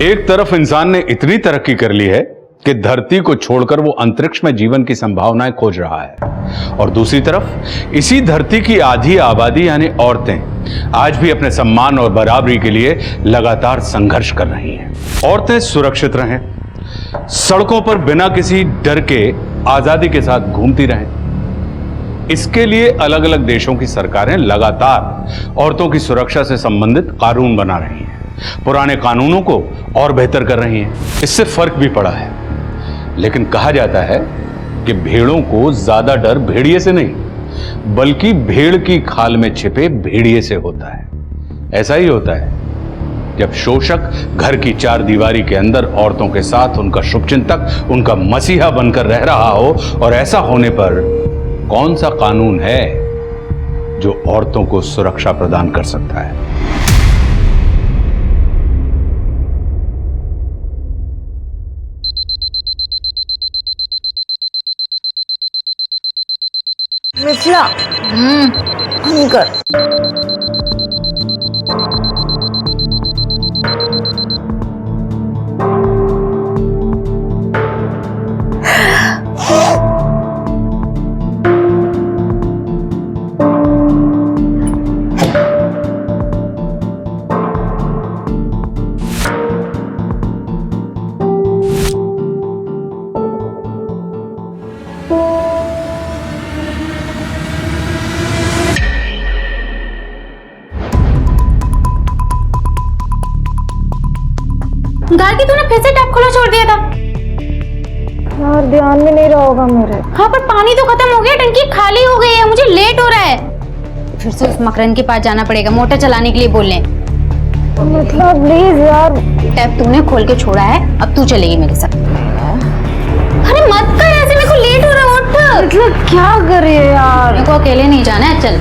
एक तरफ इंसान ने इतनी तरक्की कर ली है कि धरती को छोड़कर वो अंतरिक्ष में जीवन की संभावनाएं खोज रहा है, और दूसरी तरफ इसी धरती की आधी आबादी यानी औरतें आज भी अपने सम्मान और बराबरी के लिए लगातार संघर्ष कर रही हैं। औरतें सुरक्षित रहें, सड़कों पर बिना किसी डर के आजादी के साथ घूमती रहें। इसके लिए अलग अलग देशों की सरकारें लगातार औरतों की सुरक्षा से संबंधित कानून बना रही हैं, पुराने कानूनों को और बेहतर कर रही हैं। इससे फर्क भी पड़ा है, लेकिन कहा जाता है कि भेड़ों को ज्यादा डर भेड़िए से नहीं बल्कि भेड़ की खाल में छिपे भेड़िए से होता है। ऐसा ही होता है जब शोषक घर की चार दीवारी के अंदर औरतों के साथ उनका शुभचिंतक, उनका मसीहा बनकर रह रहा हो, और ऐसा होने पर कौन सा कानून है जो औरतों को सुरक्षा प्रदान कर सकता है? मिथिला, हम कर। गार्गी, तूने फिर से टैप खुला छोड़ दिया था। यार ध्यान में नहीं रहा होगा मेरे। हाँ, पर पानी तो खत्म हो गया, टंकी खाली हो गई है, मुझे लेट हो रहा है। फिर से उस मकरन के पास जाना पड़ेगा, मोटर चलाने के लिए बोलने। मतलब प्लीज यार। टैप तूने खोल के छोड़ा है, अब तू चलेगी मेरे साथ। अरे मत कर ऐसे, मेरे को लेट हो रहा है, उठ। मतलब क्या करे यार? मेरे को अकेले नहीं जाना है, चल।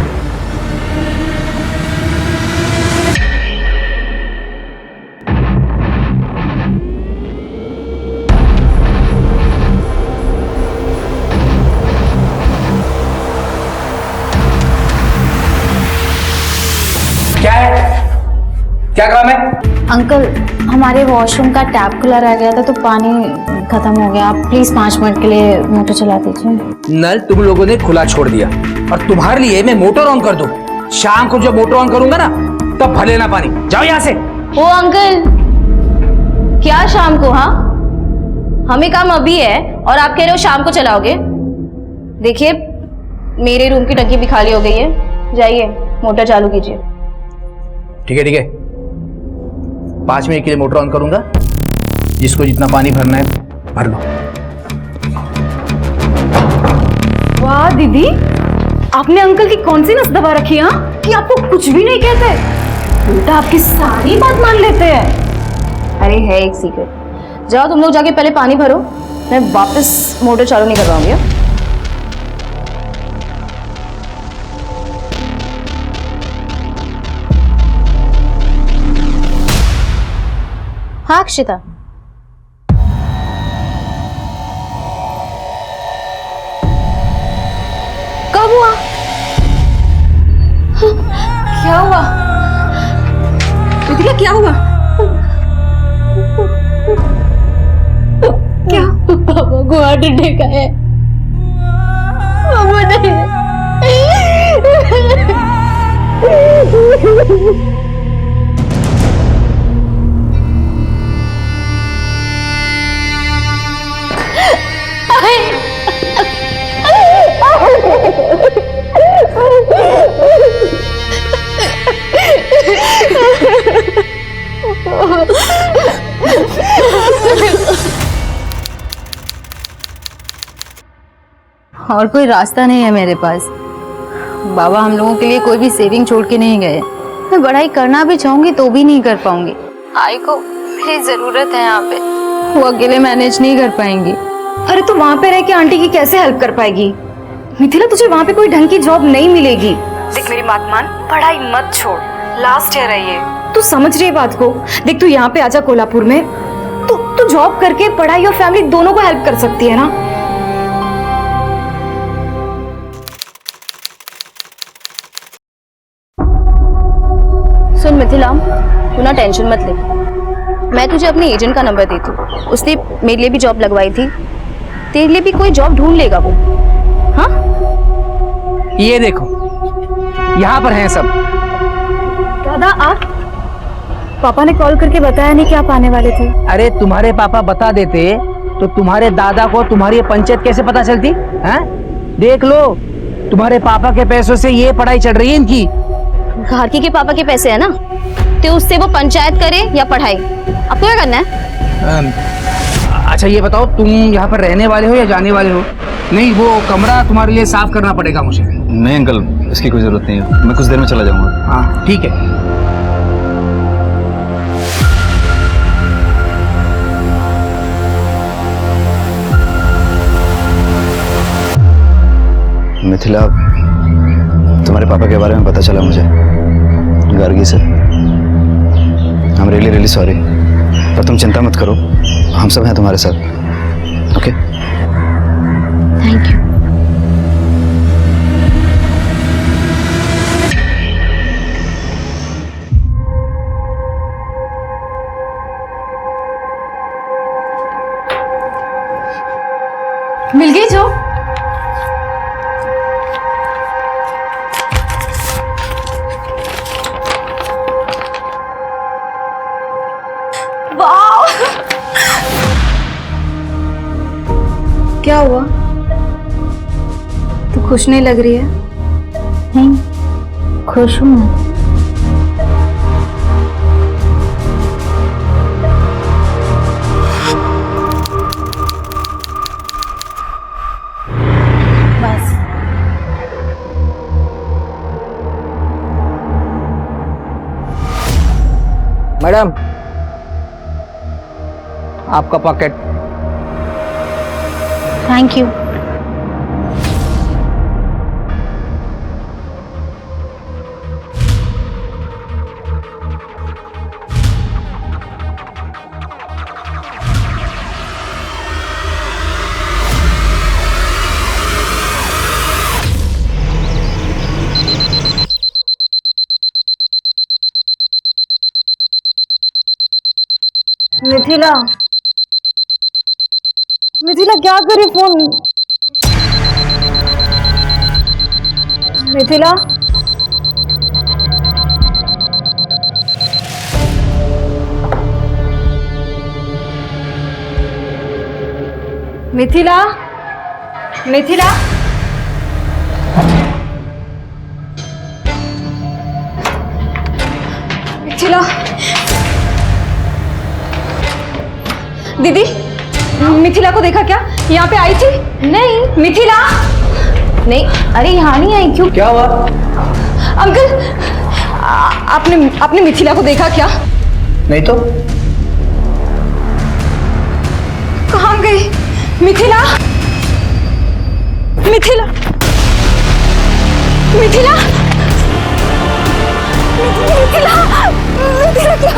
क्या है? क्या काम है? अंकल, हमारे वॉशरूम का टैप खुला रह गया था तो पानी खत्म हो गया। आप प्लीज 5 मिनट के लिए मोटर चला दीजिए। नल तुम लोगों ने खुला छोड़ दिया और तुम्हारे लिए मैं मोटर ऑन कर दूं। शाम को जब मोटर ऑन करूंगा ना, तब भर लेना पानी। जाओ यहाँ से। ओ अंकल, क्या शाम को? हाँ, हमें काम अभी है और आप कह रहे हो शाम को चलाओगे? देखिए, मेरे रूम की टंकी भी खाली हो गई है, जाइए मोटर चालू कीजिए। ठीक है ठीक है, 5 मिनट के लिए मोटर ऑन करूंगा। जिसको जितना पानी भरना है भर लो। वाह दीदी, आपने अंकल की कौन सी नस दबा रखी है कि आपको कुछ भी नहीं कहते, उल्टा आपकी सारी बात मान लेते हैं। अरे है एक सीक्रेट। जाओ तुम लोग जाके पहले पानी भरो, मैं वापस मोटर चालू नहीं करवाऊंगी। हाँ अक्षिता, कब हुआ? क्या हुआ? मिथिला, क्या हुआ? क्या? पापा को हार्ट अटैक आया है। पापा नहीं। और कोई रास्ता नहीं है मेरे पास। बाबा हम लोगों के लिए कोई भी सेविंग छोड़ के नहीं गए। मैं पढ़ाई करना भी चाहूंगी तो भी नहीं कर पाऊंगी। आई को मेरी जरूरत है यहाँ पे, वो अकेले मैनेज नहीं कर पाएंगी। अरे तो वहाँ पे रह के आंटी की कैसे हेल्प कर पाएगी? मिथिला, तुझे वहाँ पे कोई ढंग की जॉब नहीं मिलेगी। देख मेरी बात मान, पढ़ाई मत छोड़, लास्ट ईयर है ये। तू समझ रही बात को? देख तू यहाँ पे आजा कोल्हापुर में, तू जॉब करके पढ़ाई और फैमिली दोनों को हेल्प कर सकती है ना। सुन मिथिला, तू ना टेंशन मत ले, मैं तुझे अपने एजेंट का नंबर देती हूँ, उसने मेरे लिए भी जॉब लगवाई थी, तेरे लिए भी कोई जॉब ढूंढ लेगा वो। हाँ ये देखो यहाँ पर हैं सब। दादा आप? पापा ने कॉल करके बताया नहीं कि आप आने वाले थे। अरे तुम्हारे पापा बता देते तो तुम्हारे दादा को तुम्हारी पंचायत कैसे पता चलती? हैं? देख लो, तुम्हारे पापा के पैसों से ये पढ़ाई चल रही है इनकी। घारकी के पापा के पैसे है ना, तो उससे वो पंचायत करे या पढ़ाई, अब क्या करना है? अच्छा ये बताओ, तुम यहाँ पर रहने वाले हो या जाने वाले हो? नहीं, वो कमरा तुम्हारे लिए साफ करना पड़ेगा मुझे। नहीं अंकल, इसकी कोई जरूरत नहीं है, मैं कुछ देर में चला जाऊंगा। हाँ ठीक है। मिथिला, तुम्हारे पापा के बारे में पता चला मुझे गार्गी से। I am really really sorry, पर तुम चिंता मत करो, हम सब हैं तुम्हारे साथ। Okay thank you. मिल गई जो? क्या हुआ? तू खुश नहीं लग रही है? नहीं, खुश हूँ मैं। बस मैडम, आपका pocket. Thank you. Mithila, Mithila क्या करी फोन? मिथिला, मिथिला, मिथिला, मिथिला, दीदी मिथिला को देखा क्या? यहाँ पे आई थी? नहीं। मिथिला? नहीं, अरे यहाँ नहीं आई। क्यों? क्या हुआ? अंकल, आपने मिथिला को देखा क्या? नहीं तो। कहाँ गई मिथिला? मिथिला, मिथिला, मिथिला, मिथिला क्या?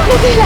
मिथिला,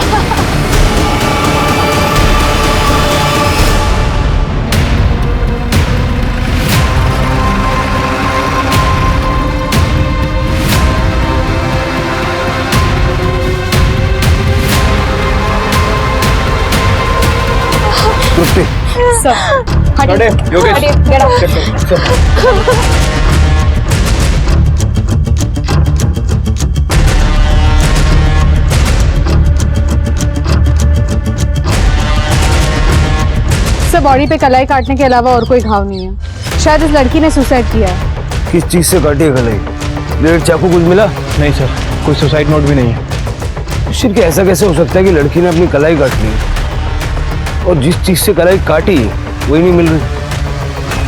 बॉडी पे कलाई काटने के अलावा और कोई घाव नहीं है। शायद इस लड़की ने सुसाइड किया है। किस चीज से काटी है गलाई? ब्लेड, चाकू कुछ मिला? नहीं सर, कोई सुसाइड नोट भी नहीं है। शिर के ऐसा कैसे हो सकता है कि लड़की ने अपनी कलाई काट ली और जिस चीज से कलाई काटी वही नहीं मिल रही?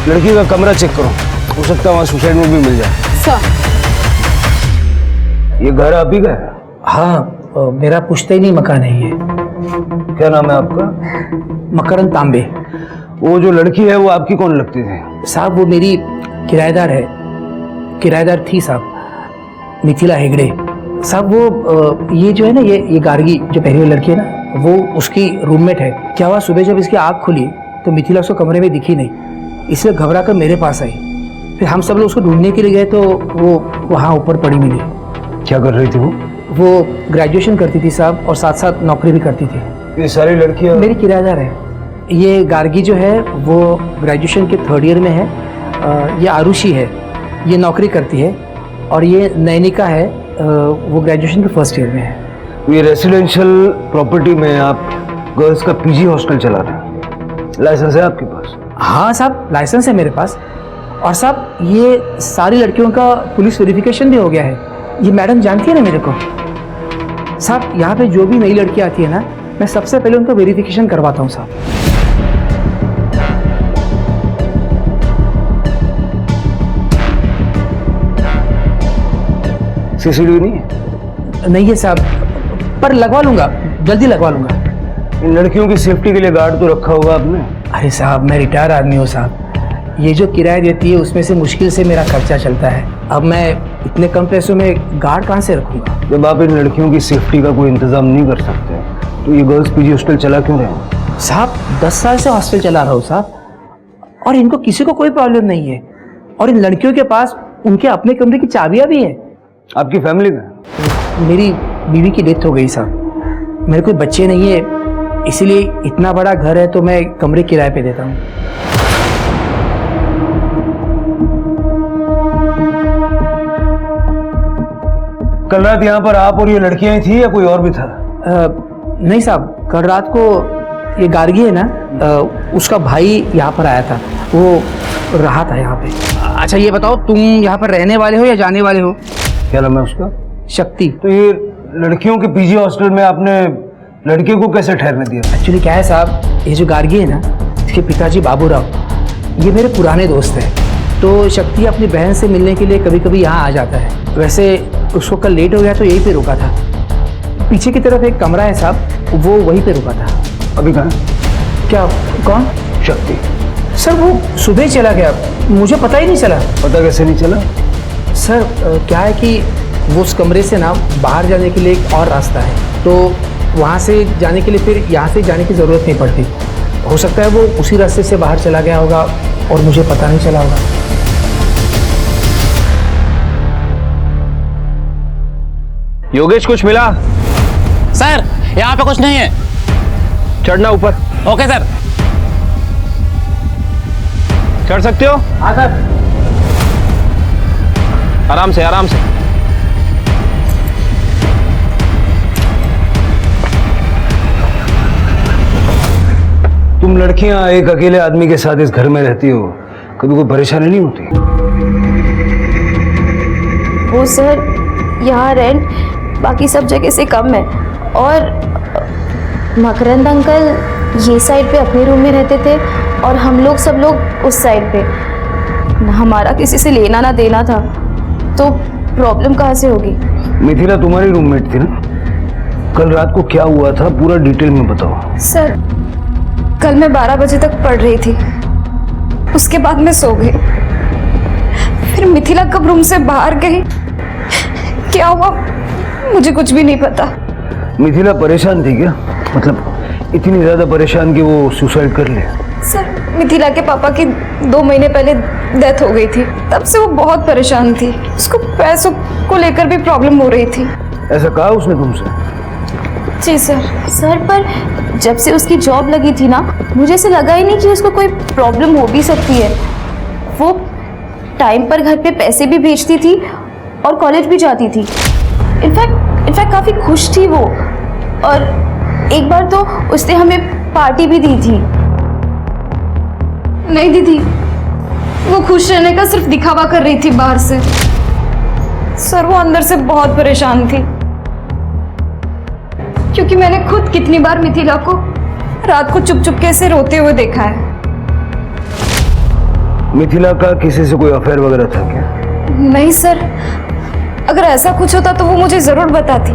लड़की का कमरा चेक करो, हो सकता है वहाँ सुसाइड नोट भी मिल जाए। सर, ये घर आप ही का है? हाँ, मेरा पुश्तैनी मकान है ये। क्या नाम है आपका? मकरंद तांबे। वो जो लड़की है वो आपकी कौन लगती थी? साहब वो मेरी किराएदार है, किराएदार थी साहब, मिथिला हेगड़े। साहब वो ये जो है ना, ये गार्गी जो पहली वाली लड़की है ना, वो उसकी रूममेट है। क्या हुआ, सुबह जब इसकी आँख खुली तो मिथिला उसको कमरे में दिखी नहीं, इसलिए घबरा कर मेरे पास आई। फिर हम सब लोग उसको ढूंढने के लिए गए तो वो वहाँ ऊपर पड़ी मिली। क्या कर रही थी वो ग्रेजुएशन करती थी साहब और साथ साथ नौकरी भी करती थी। ये सारी लड़कियाँ मेरी किराएदार है। ये गार्गी जो है वो ग्रेजुएशन के 3rd ईयर में है। ये आरुषि है, ये नौकरी करती है। और ये नैनिका है, वो ग्रेजुएशन के 1st ईयर में है। ये रेसिडेंशियल प्रॉपर्टी में आप गर्ल्स का पीजी हॉस्टल चला रहे हैं, लाइसेंस है आपके पास? हाँ साहब, लाइसेंस है मेरे पास। और साहब ये सारी लड़कियों का पुलिस वेरिफिकेशन भी हो गया है। ये मैडम जानती है ना मेरे को। साहब यहाँ पे जो भी नई लड़की आती है ना, मैं सबसे पहले उनका वेरिफिकेशन करवाता हूँ साहब। सीसीटीवी नहीं है? नहीं है साहब, पर लगवा लूंगा, जल्दी लगवा लूंगा। इन लड़कियों की सेफ्टी के लिए गार्ड तो रखा होगा आपने? अरे साहब मैं रिटायर आदमी हूँ साहब, ये जो किराया देती है उसमें से मुश्किल से मेरा खर्चा चलता है। अब मैं इतने कम पैसों में गार्ड कहाँ से रखूँगा? जब आप इन लड़कियों की सेफ्टी का कोई इंतजाम नहीं कर सकते तो ये गर्ल्स पीजी हॉस्टल चला क्यों रहे हैं? साहब 10 साल से हॉस्टल चला रहा हूँ साहब, और इनको किसी को कोई प्रॉब्लम नहीं है। और इन लड़कियों के पास उनके अपने कमरे की चाबियाँ भी हैं। आपकी फैमिली में? मेरी बीवी की डेथ हो गई साहब, मेरे कोई बच्चे नहीं है, इसीलिए इतना बड़ा घर है तो मैं कमरे किराए पे देता हूँ। कल रात यहाँ पर आप और ये लड़कियां ही थी या कोई और भी था? नहीं साहब, कल रात को ये गार्गी है ना, उसका भाई यहाँ पर आया था, वो रहा था यहाँ पे। अच्छा ये बताओ, तुम यहाँ पर रहने वाले हो या जाने वाले हो? क्या नाम है उसका? शक्ति। तो ये लड़कियों के पीजी हॉस्टल में आपने लड़के को कैसे ठहरने दिया? एक्चुअली क्या है साहब, ये जो गार्गी है ना, इसके पिताजी बाबूराव, ये मेरे पुराने दोस्त हैं। तो शक्ति अपनी बहन से मिलने के लिए कभी कभी यहाँ आ जाता है। वैसे उसको कल लेट हो गया तो यहीं पे रुका था। पीछे की तरफ एक कमरा है साहब, वो वहीं पे रुका था। अभी कहाँ? क्या? कौन? शक्ति। सर वो सुबह ही चला गया, मुझे पता ही नहीं चला। पता कैसे नहीं चला? सर क्या है कि वो उस कमरे से ना बाहर जाने के लिए एक और रास्ता है, तो वहाँ से जाने के लिए फिर यहाँ से जाने की ज़रूरत नहीं पड़ती। हो सकता है वो उसी रास्ते से बाहर चला गया होगा और मुझे पता नहीं चला होगा। योगेश कुछ मिला? सर यहाँ पे कुछ नहीं है। चढ़ना ऊपर। Okay sir. चढ़ सकते हो? हाँ सर। आराम से आराम से। तुम लड़कियां एक अकेले आदमी के साथ इस घर में रहती हो, कभी कोई परेशानी नहीं होती? वो सर यहाँ रेंट बाकी सब जगह से कम है, और मकरंद अंकल ये साइड पे अपने रूम में रहते थे और हम लोग सब लोग उस साइड पे। ना हमारा किसी से लेना ना देना था, तो प्रॉब्लम कहाँ से होगी? मिथिला तुम्हारी रूममेट थी ना? कल रात को क्या हुआ था पूरा डिटेल में बताओ। सर कल मैं 12 बजे तक पढ़ रही थी, उसके बाद मैं सो गई। फिर मिथिला कब रूम से बाहर गई, क्या हुआ मुझे कुछ भी नहीं पता। मिथिला परेशान थी क्या? मतलब इतनी ज्यादा परेशान कि वो सुसाइड कर ले? सर मिथिला के पापा की 2 महीने पहले डेथ हो गई थी, तब से वो बहुत परेशान थी। उसको पैसों को लेकर भी प्रॉब्लम हो रही थी। ऐसा कहा उसने तुमसे? जी सर। सर पर जब से उसकी जॉब लगी थी ना, मुझे ऐसे लगा ही नहीं कि उसको कोई प्रॉब्लम हो भी सकती है। वो टाइम पर घर पे पैसे भी भेजती थी और कॉलेज भी जाती थी। इनफैक्ट काफ़ी खुश थी वो, और एक बार तो उसने हमें पार्टी भी दी थी। नहीं दीदी, वो खुश रहने का सिर्फ दिखावा कर रही थी बाहर से। सर वो अंदर से बहुत परेशान थी, क्योंकि मैंने खुद कितनी बार मिथिला को रात को चुप चुप के से रोते हुए देखा है। मिथिला का किसी से कोई अफेयर वगैरह था क्या? नहीं सर, अगर ऐसा कुछ होता तो वो मुझे जरूर बताती।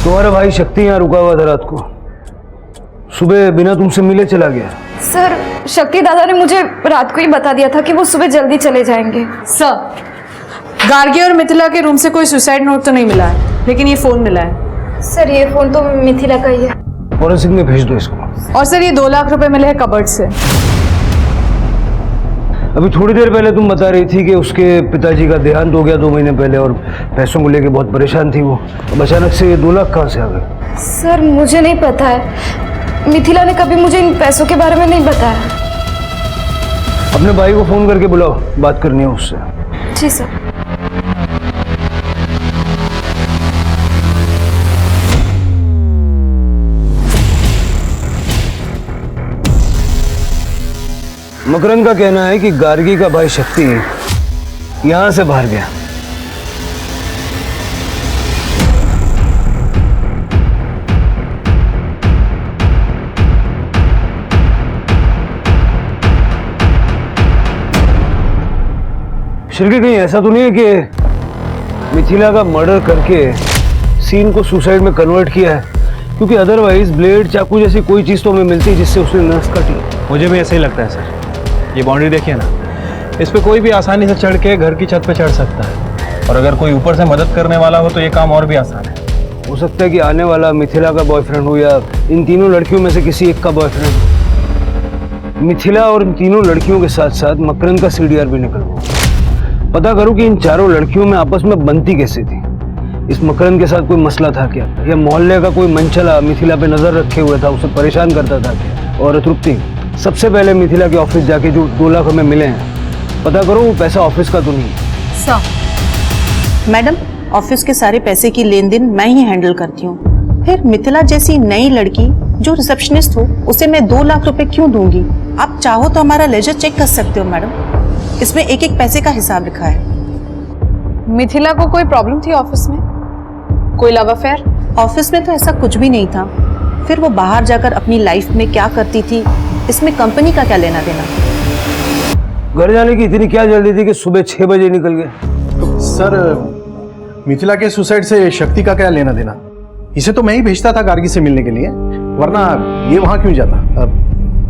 तुम्हारा भाई शक्ति यहाँ रुका हुआ था रात को, सुबह बिना तुमसे मिले चला गया। सर शक्ति दादा ने मुझे रात को ही बता दिया था कि वो सुबह जल्दी चले जाएंगे। सर गार्गी और मिथिला के रूम से कोई सुसाइड नोट तो नहीं मिला है, लेकिन ये फोन मिला है। सर ये फोन तो मिथिला का ही है। फॉरेंसिक में भेज दो इसको। और सर ये 2 लाख रुपए मिले हैं कबर्ड से। अभी थोड़ी देर पहले तुम बता रही थी कि उसके पिताजी का देहांत हो गया 2 महीने पहले और पैसों को लेके बहुत परेशान थी वो। अब अचानक से ये 2 लाख कहाँ से आ गए? सर मुझे नहीं पता है, मिथिला ने कभी मुझे इन पैसों के बारे में नहीं बताया। अपने भाई को फोन करके बुलाओ, बात करनी है उससे। जी सर। मकरंद का कहना है कि गार्गी का भाई शक्ति यहां से बाहर गया। शिरके कहीं ऐसा तो नहीं है कि मिथिला का मर्डर करके सीन को सुसाइड में कन्वर्ट किया है? क्योंकि अदरवाइज ब्लेड चाकू जैसी कोई चीज तो हमें मिलती है जिससे उसने नस काटी। मुझे भी ऐसा ही लगता है सर। ये बाउंड्री देखिए ना, इस पे कोई भी आसानी से चढ़ के घर की छत पे चढ़ सकता है, और अगर कोई ऊपर से मदद करने वाला हो तो ये काम और भी आसान है। हो सकता है कि आने वाला मिथिला का बॉयफ्रेंड हो या इन तीनों लड़कियों में से किसी एक का बॉयफ्रेंड हो। मिथिला और इन तीनों लड़कियों के साथ साथ मकरंद का सीडीआर भी निकलवाओ। पता करो कि इन चारों लड़कियों में आपस में बनती कैसे थी। इस मकरंद के साथ कोई मसला था क्या, या मोहल्ले का कोई मनचला मिथिला पे नजर रखे हुए था, उसे परेशान करता था क्या? और तृप्ति, सबसे पहले मिथिला के ऑफिस जाके जो 2 लाख हमें मिले हैं, पता करो वो पैसा ऑफिस का तो नहीं है। सर मैडम, ऑफिस के सारे पैसे की लेन देन मैं ही हैंडल करती हूँ। फिर मिथिला जैसी नई लड़की जो रिसेप्शनिस्ट हो उसे मैं 2 लाख रुपए क्यों दूंगी? आप चाहो तो हमारा लेजर चेक कर सकते हो मैडम, इसमें एक एक पैसे का हिसाब लिखा है। मिथिला को कोई प्रॉब्लम थी ऑफिस में? कोई लव अफेयर? ऑफिस में तो ऐसा कुछ भी नहीं था। फिर वो बाहर जाकर अपनी लाइफ में क्या करती थी, इसमें कंपनी का क्या लेना देना? घर जाने की इतनी क्या जल्दी थी कि सुबह 6 बजे निकल गए? तो सर मिथिला के सुसाइड से शक्ति का क्या लेना देना? इसे तो मैं ही भेजता था गार्गी से मिलने के लिए, वरना ये वहां क्यों जाता?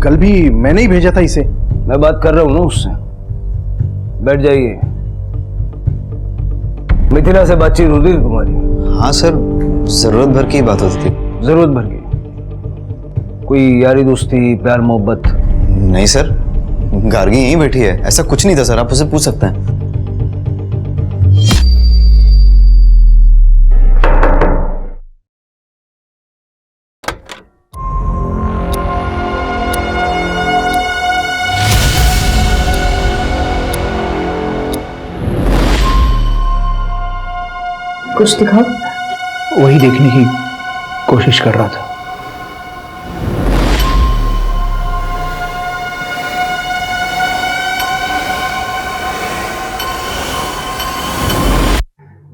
कल भी मैंने ही भेजा था इसे। मैं बात कर रहा हूँ ना उससे। बैठ जाइए। मिथिला से बातचीत होती थी तुम्हारी? हाँ सर, जरूरत भर की बात होती थी। जरूरत भर की? कोई यारी दोस्ती, प्यार मोहब्बत? नहीं सर, गार्गी यहीं बैठी है, ऐसा कुछ नहीं था सर, आप उसे पूछ सकते हैं। कुछ दिखाओ। वही देखने की कोशिश कर रहा था।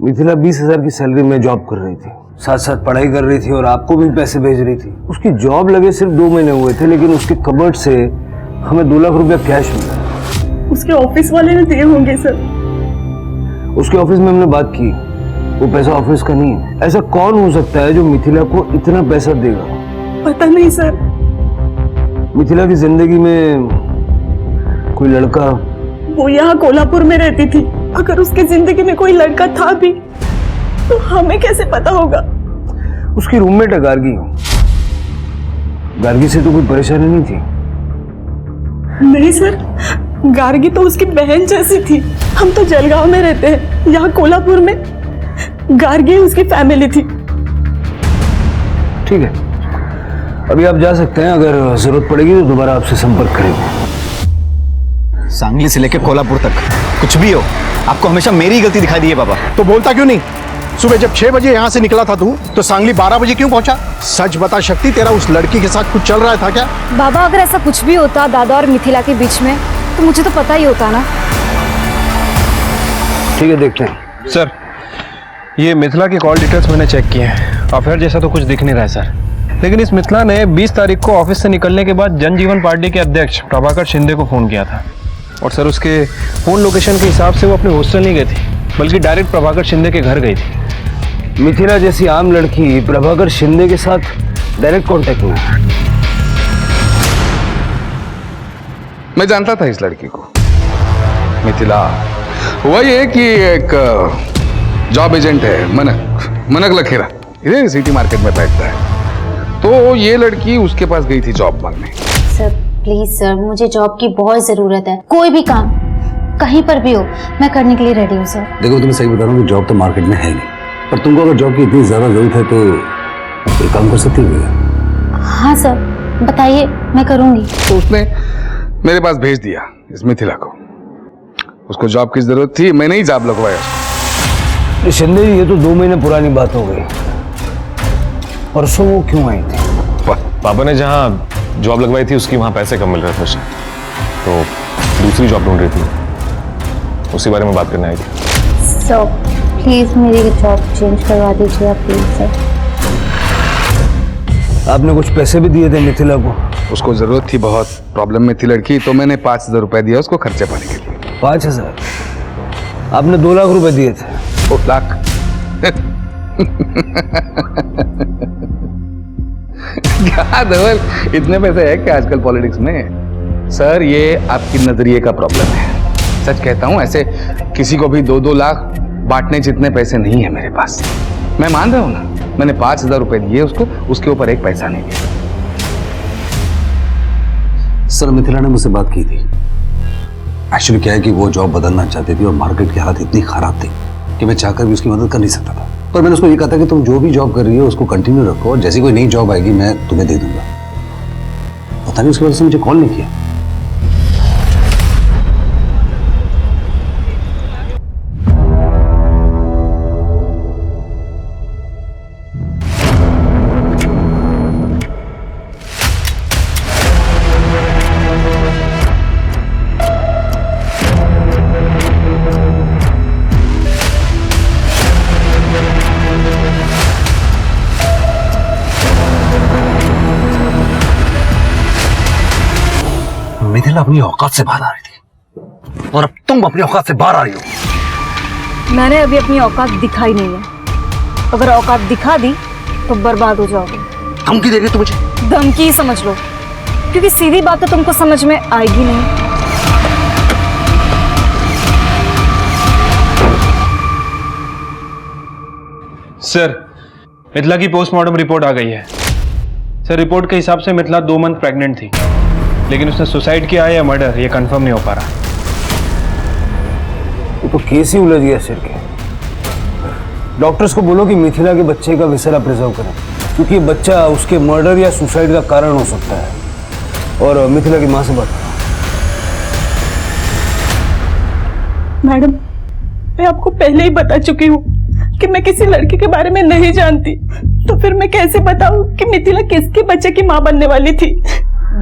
मिथिला 20,000 की सैलरी में जॉब कर रही थी, साथ साथ पढ़ाई कर रही थी और आपको भी पैसे भेज रही थी। उसकी जॉब लगे सिर्फ 2 महीने हुए थे, लेकिन उसके कबर्ड से हमें 2 लाख रुपया कैश मिला। उसके ऑफिस वाले ने दिए होंगे सर। उसके ऑफिस में हमने बात की, वो पैसा ऑफिस का नहीं है। ऐसा कौन हो सकता है जो मिथिला को इतना पैसा देगा? पता नहीं सर। मिथिला की जिंदगी में कोई लड़का? वो यहाँ कोल्हापुर में रहती थी। अगर उसकी जिंदगी में कोई लड़का था भी तो हमें कैसे पता होगा? उसकी रूममेट है गार्गी। गार्गी से तो कोई परेशानी नहीं थी? नहीं सर, गार्गी तो उसकी बहन जैसी थी। हम तो जलगांव में रहते हैं, यहाँ कोल्हापुर में गार्गी उसकी फैमिली थी। ठीक है, अभी आप जा सकते हैं। अगर जरूरत पड़ेगी तो दोबारा आपसे संपर्क करेंगे। सांगली से लेकर कोल्हापुर तक कुछ भी हो, आपको हमेशा मेरी गलती दिखाई दी है पापा। तो बोलता क्यों नहीं? सुबह जब 6 बजे यहाँ से निकला था तू, तो सांगली 12 बजे क्यों पहुंचा? सच बता शक्ति, तेरा उस लड़की के साथ कुछ चल रहा था क्या? बाबा अगर ऐसा कुछ भी होता दादा और मिथिला के बीच में तो मुझे तो पता ही होता ना। ठीक है, देखते हैं। सर, ये मिथिला की कॉल डिटेल्स मैंने चेक किए हैं। अफेयर जैसा तो कुछ दिख नहीं रहा है सर, लेकिन इस मिथिला ने 20 तारीख को ऑफिस से निकलने के बाद जनजीवन पार्टी के अध्यक्ष प्रभाकर शिंदे को फ़ोन किया था। और सर, उसके फ़ोन लोकेशन के हिसाब से वो अपने हॉस्टल नहीं गई थी, बल्कि डायरेक्ट प्रभाकर शिंदे के घर गई थी। मिथिला जैसी आम लड़की प्रभाकर शिंदे के साथ डायरेक्ट कांटेक्ट में? मैं जानता था इस लड़की को। मिथिला वही है कि एक जॉब एजेंट है मनक लखेरा, इधर सिटी मार्केट में बैठता है। तो ये लड़की उसके पास गई थी जॉब मांगने। सर प्लीज सर, मुझे जॉब की बहुत जरूरत है। कोई भी काम कहीं पर भी हो मैं करने के लिए रेडी हूँ सर। देखो तुम्हें सही बता रहा हूँ कि जॉब तो मार्केट में है नहीं, पर तुमको अगर जॉब की इतनी ज्यादा जरूरत है तो एक काम कर सकती हो। हाँ सर बताइए, मैं करूँगी। तो उसने मेरे पास भेज दिया इस मिथिला को। उसको जॉब की जरूरत थी, मैंने ही जॉब लगवाया उसको। शिंदे जी, ये तो 2 महीने पुरानी बात हो गई। परसों वो क्यों आई थी? पापा ने जहाँ जॉब लगवाई थी उसकी वहाँ पैसे कम मिल रहे थे उसे, तो दूसरी जॉब ढूंढ रही थी, उसी बारे में बात करने आई थी। सर प्लीज मेरी जॉब चेंज करवा दीजिए प्लीज सर। आपने कुछ पैसे भी दिए थे मिथिला को? उसको जरूरत थी, बहुत प्रॉब्लम में थी लड़की, तो मैंने 5,000 रुपए दिया उसको खर्चे पाने के लिए। 5,000? आपने 2 लाख रुपए दिए थे। 2 लाख? क्या धवल, इतने पैसे है क्या आजकल पॉलिटिक्स में? सर ये आपकी नजरिए का प्रॉब्लम है। सच कहता हूं, ऐसे किसी को भी 2-2 लाख बांटने जितने पैसे नहीं है मेरे पास। मैं मान रहा हूं ना, मैंने 5,000 रुपए दिए उसको, उसके ऊपर एक पैसा नहीं दिया। सर मिथिला ने मुझसे बात की थी। एक्चुअली क्या है कि वो जॉब बदलना चाहती थी और मार्केट की हालत इतनी खराब थी कि मैं चाहकर भी उसकी मदद कर नहीं सकता था। पर मैंने उसको ये कहा था कि तुम जो भी जॉब कर रही हो उसको कंटिन्यू रखो और जैसी कोई नई जॉब आएगी मैं तुम्हें दे दूंगा। पता नहीं उसकी वजह से मुझे कॉल नहीं किया। मिथिला अपनी औकात से बाहर आ रही थी और अब तुम अपनी औकात से बाहर आ रही हो। मैंने अभी अपनी औकात दिखाई नहीं है। अगर औकात दिखा दी तो बर्बाद हो जाओगे। धमकी दे रही हो मुझे? धमकी ही समझ लो, क्योंकि सीधी बात तो तुमको समझ में आएगी नहीं। सर मिथिला की पोस्टमार्टम रिपोर्ट आ गई है। सर रिपोर्ट के हिसाब से मिथिला 2 मंथ प्रेग्नेंट थी, लेकिन उसने सुसाइड किया है या मर्डर ये कंफर्म नहीं हो पा रहा। ये तो केस ही उलझ गया सिर के। डॉक्टर्स को बोलो कि मिथिला के बच्चे का विसरा प्रिजर्व करें, क्योंकि ये बच्चा उसके मर्डर या सुसाइड का कारण हो सकता है। और मिथिला की माँ से बात। मैडम, मैं आपको पहले ही बता चुकी हूँ कि मैं किसी लड़की के बारे में नहीं जानती, तो फिर मैं कैसे बताऊँ कि मिथिला किसके बच्चे की माँ बनने वाली थी?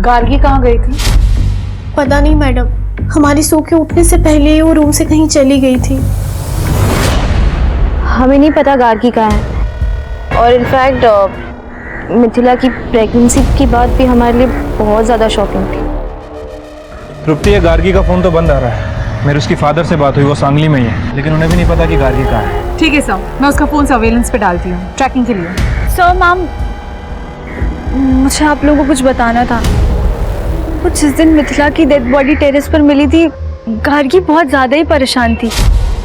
गार्गी कहाँ गई थी? पता नहीं मैडम, हमारी सो के उठने से पहले ही वो रूम से कहीं चली गई थी। हमें नहीं पता गार्गी कहाँ है, और इनफैक्ट मिथिला की प्रेगनेंसी की बात भी हमारे लिए बहुत ज़्यादा शॉकिंग थी। तृप्ति, ये गार्गी का फोन तो बंद आ रहा है। मेरे उसकी फादर से बात हुई, वो सांगली में ही है, लेकिन उन्हें भी नहीं पता कि गार्गी कहाँ है। ठीक है सर, मैं उसका फोन सर्वेलेंस पे डालती हूँ ट्रैकिंग के लिए। सर मैम, मुझे आप लोगों को कुछ बताना था। वो जिस दिन मिथिला की डेड बॉडी टेरेस पर मिली थी, गार्गी बहुत ज़्यादा ही परेशान थी।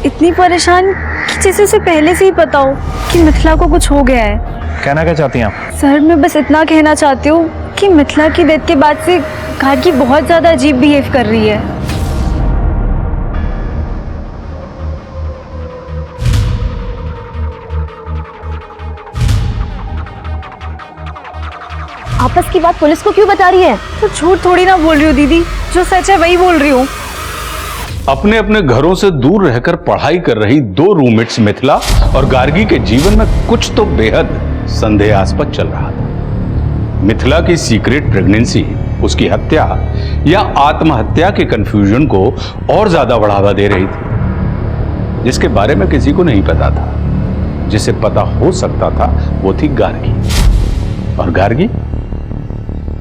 इतनी परेशान कि जैसे उसे पहले से ही पता हो कि मिथिला को कुछ हो गया है। कहना क्या चाहती हैं आप? सर मैं बस इतना कहना चाहती हूँ कि मिथिला की डेथ के बाद से गार्गी बहुत ज़्यादा अजीब बिहेव कर रही है। आपस की बात पुलिस को क्यों बता रही है? तो झूठ थोड़ी ना बोल रही हूँ दीदी, जो सच है वही बोल रही हूँ। अपने अपने घरों से दूर रहकर पढ़ाई कर रही 2 रूममेट्स मिथिला और गार्गी के जीवन में कुछ तो बेहद संदेहास्पद चल रहा था। मिथिला की सीक्रेट प्रेगनेंसी उसकी हत्या या आत्महत्या के कंफ्यूजन को और ज्यादा बढ़ावा दे रही थी, जिसके बारे में किसी को नहीं पता था। जिसे पता हो सकता था वो थी गार्गी, और गार्गी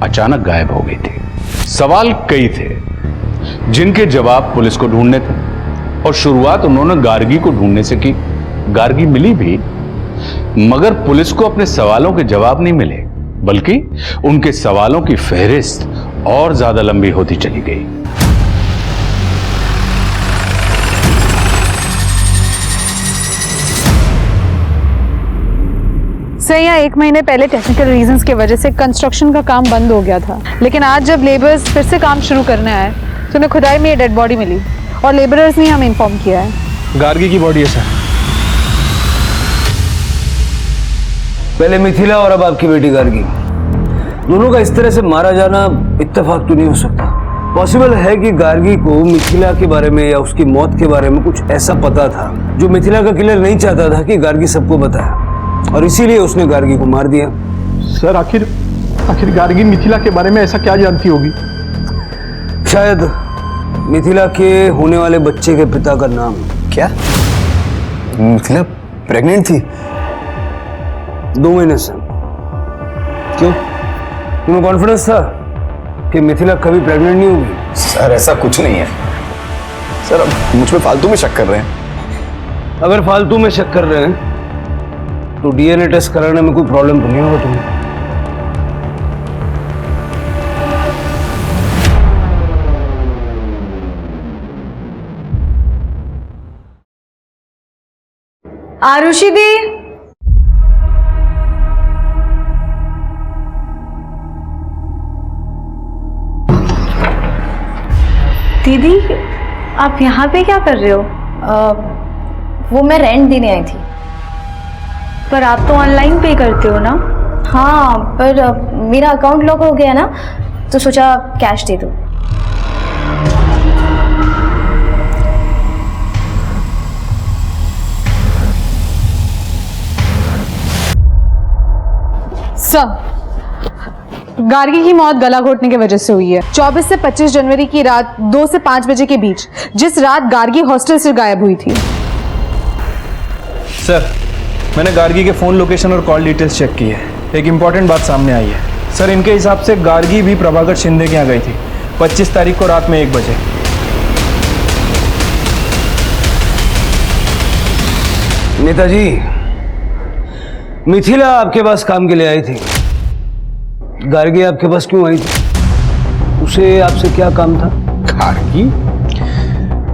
अचानक गायब हो गई थी। सवाल कई थे जिनके जवाब पुलिस को ढूंढने थे, और शुरुआत उन्होंने गार्गी को ढूंढने से की। गार्गी मिली भी, मगर पुलिस को अपने सवालों के जवाब नहीं मिले, बल्कि उनके सवालों की फहरिस्त और ज्यादा लंबी होती चली गई। सर यहाँ 1 महीने पहले टेक्निकल रीजंस की वजह से कंस्ट्रक्शन का काम बंद हो गया था, लेकिन आज जब लेबर्स फिर से काम शुरू करने आए तो उन्हें खुदाई में ये डेड बॉडी मिली और लेबरर्स ने हमें इन्फॉर्म किया है। गार्गी की बॉडी है सर। पहले मिथिला और अब आपकी बेटी गार्गी, दोनों का इस तरह से मारा जाना इत्तेफाक तो नहीं हो सकता। पॉसिबल है कि गार्गी को मिथिला के बारे में या उसकी मौत के बारे में कुछ ऐसा पता था जो मिथिला का किलर नहीं चाहता था कि गार्गी सबको बताए, और इसीलिए उसने गार्गी को मार दिया। सर आखिर गार्गी मिथिला के बारे में ऐसा क्या जानती होगी? शायद मिथिला के होने वाले बच्चे के पिता का नाम। क्या मिथिला प्रेग्नेंट थी? 2 महीने से। क्यों, तुम्हें कॉन्फिडेंस था कि मिथिला कभी प्रेग्नेंट नहीं होगी? सर ऐसा कुछ नहीं है सर, अब मुझ पे फालतू में शक कर रहे हैं। अगर फालतू में शक कर रहे हैं तो डीएनए टेस्ट कराने में कोई प्रॉब्लम तो नहीं होगा तुम्हें? आरुषि दी, दीदी आप यहाँ पे क्या कर रहे हो? वो मैं रेंट देने आई थी। पर आप तो ऑनलाइन पे करते हो ना? हाँ, पर मेरा अकाउंट लॉक हो गया ना, तो सोचा कैश दे दो। सर, गार्गी की मौत गला घोटने की वजह से हुई है। 24 से 25 जनवरी की रात 2 से 5 बजे के बीच, जिस रात गार्गी हॉस्टल से गायब हुई थी। सर, मैंने गार्गी के फ़ोन लोकेशन और कॉल डिटेल्स चेक की है। एक इम्पॉर्टेंट बात सामने आई है सर। इनके हिसाब से गार्गी भी प्रभाकर शिंदे के यहाँ गई थी 25 तारीख को रात में 1 बजे। नेताजी, मिथिला आपके पास काम के लिए आई थी, गार्गी आपके पास क्यों आई थी? उसे आपसे क्या काम था?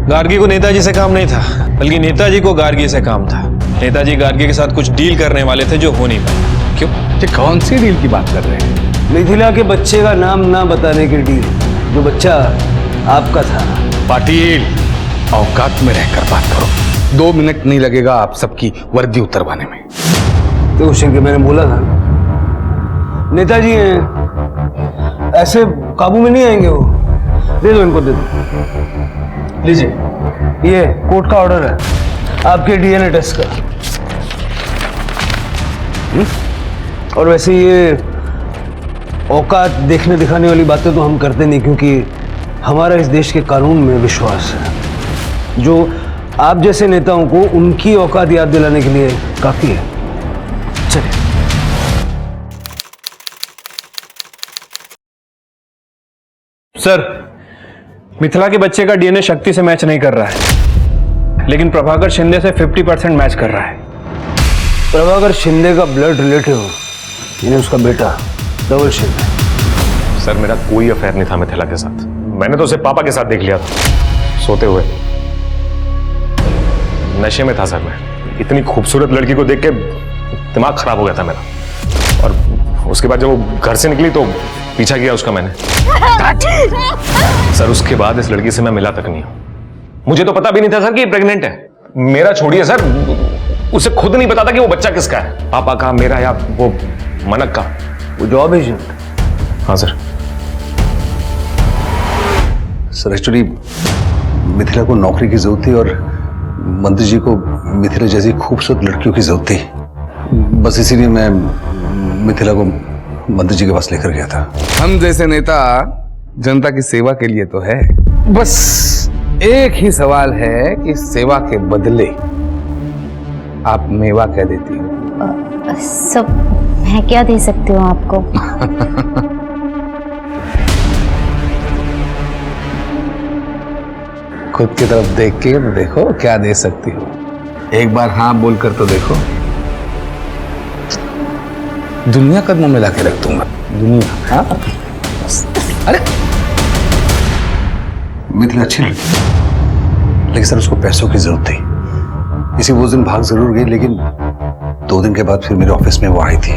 गार्गी को नेताजी से काम नहीं था, बल्कि नेताजी को गार्गी से काम था। नेताजी गार्गी के साथ कुछ डील करने वाले थे जो हो नहीं पाया। क्यों? ये कौन सी डील की बात कर रहे हैं? मिथिला के बच्चे का नाम ना बताने की डील, जो बच्चा आपका था। पाटिल, औकात में रहकर बात करो। 2 मिनट नहीं लगेगा आप सबकी वर्दी उतरवाने में। तो उस के मैंने बोला था नेताजी हैं, ऐसे काबू में नहीं आएंगे वो। दे दो इनको, दे दो। लीजिए, ये कोर्ट का ऑर्डर है आपके डीएनए टेस्ट का। और वैसे ये औकात देखने दिखाने वाली बातें तो हम करते नहीं, क्योंकि हमारा इस देश के कानून में विश्वास है, जो आप जैसे नेताओं को उनकी औकात याद दिलाने के लिए काफी है। चलिए। सर, मिथिला के बच्चे का डीएनए शक्ति से मैच नहीं कर रहा है, लेकिन प्रभाकर शिंदे से 50% मैच कर रहा है। प्रभाकर शिंदे का ब्लड रिलेटिव, यानी उसका बेटा धवल शिंदे। सर, मेरा कोई अफेयर नहीं था मिथिला के साथ। मैंने तो उसे पापा के साथ देख लिया था सोते हुए। नशे में था सर मैं। इतनी खूबसूरत लड़की को देख के दिमाग खराब हो गया था मेरा। और उसके बाद जब वो घर से निकली तो पीछा किया उसका मैंने। सर, उसके बाद इस लड़की से मैं मिला तक नहीं हूं। मुझे तो पता भी नहीं था सर कि ये प्रेग्नेंट है। मेरा छोड़िए सर, उसे खुद नहीं पता था कि वो बच्चा किसका है, पापा का, मेरा या वो मनक का। वो जॉब एजेंट? हाँ सर। सर एक्चुअली मिथिला को नौकरी की जरूरत थी और मंत्री जी को मिथिला जैसी खूबसूरत लड़कियों की जरूरत थी। बस इसीलिए मैं मिथिला को मंत्री जी के पास लेकर गया था। हम जैसे नेता जनता की सेवा के लिए तो है। बस एक ही सवाल है कि सेवा के बदले आप मेवा क्या देती हो? सब मैं क्या दे सकती हूँ आपको? खुद की तरफ देख के देखो क्या दे सकती हो। एक बार हाँ बोलकर तो देखो। दुनिया कदमों में लाके रख दूंगा। दुनिया। हाँ? अरे मिथिला अच्छी लड़की, लेकिन सर उसको पैसों की जरूरत थी। इसी वो दिन भाग जरूर गई, लेकिन 2 दिन के बाद फिर मेरे ऑफिस में वो आई थी।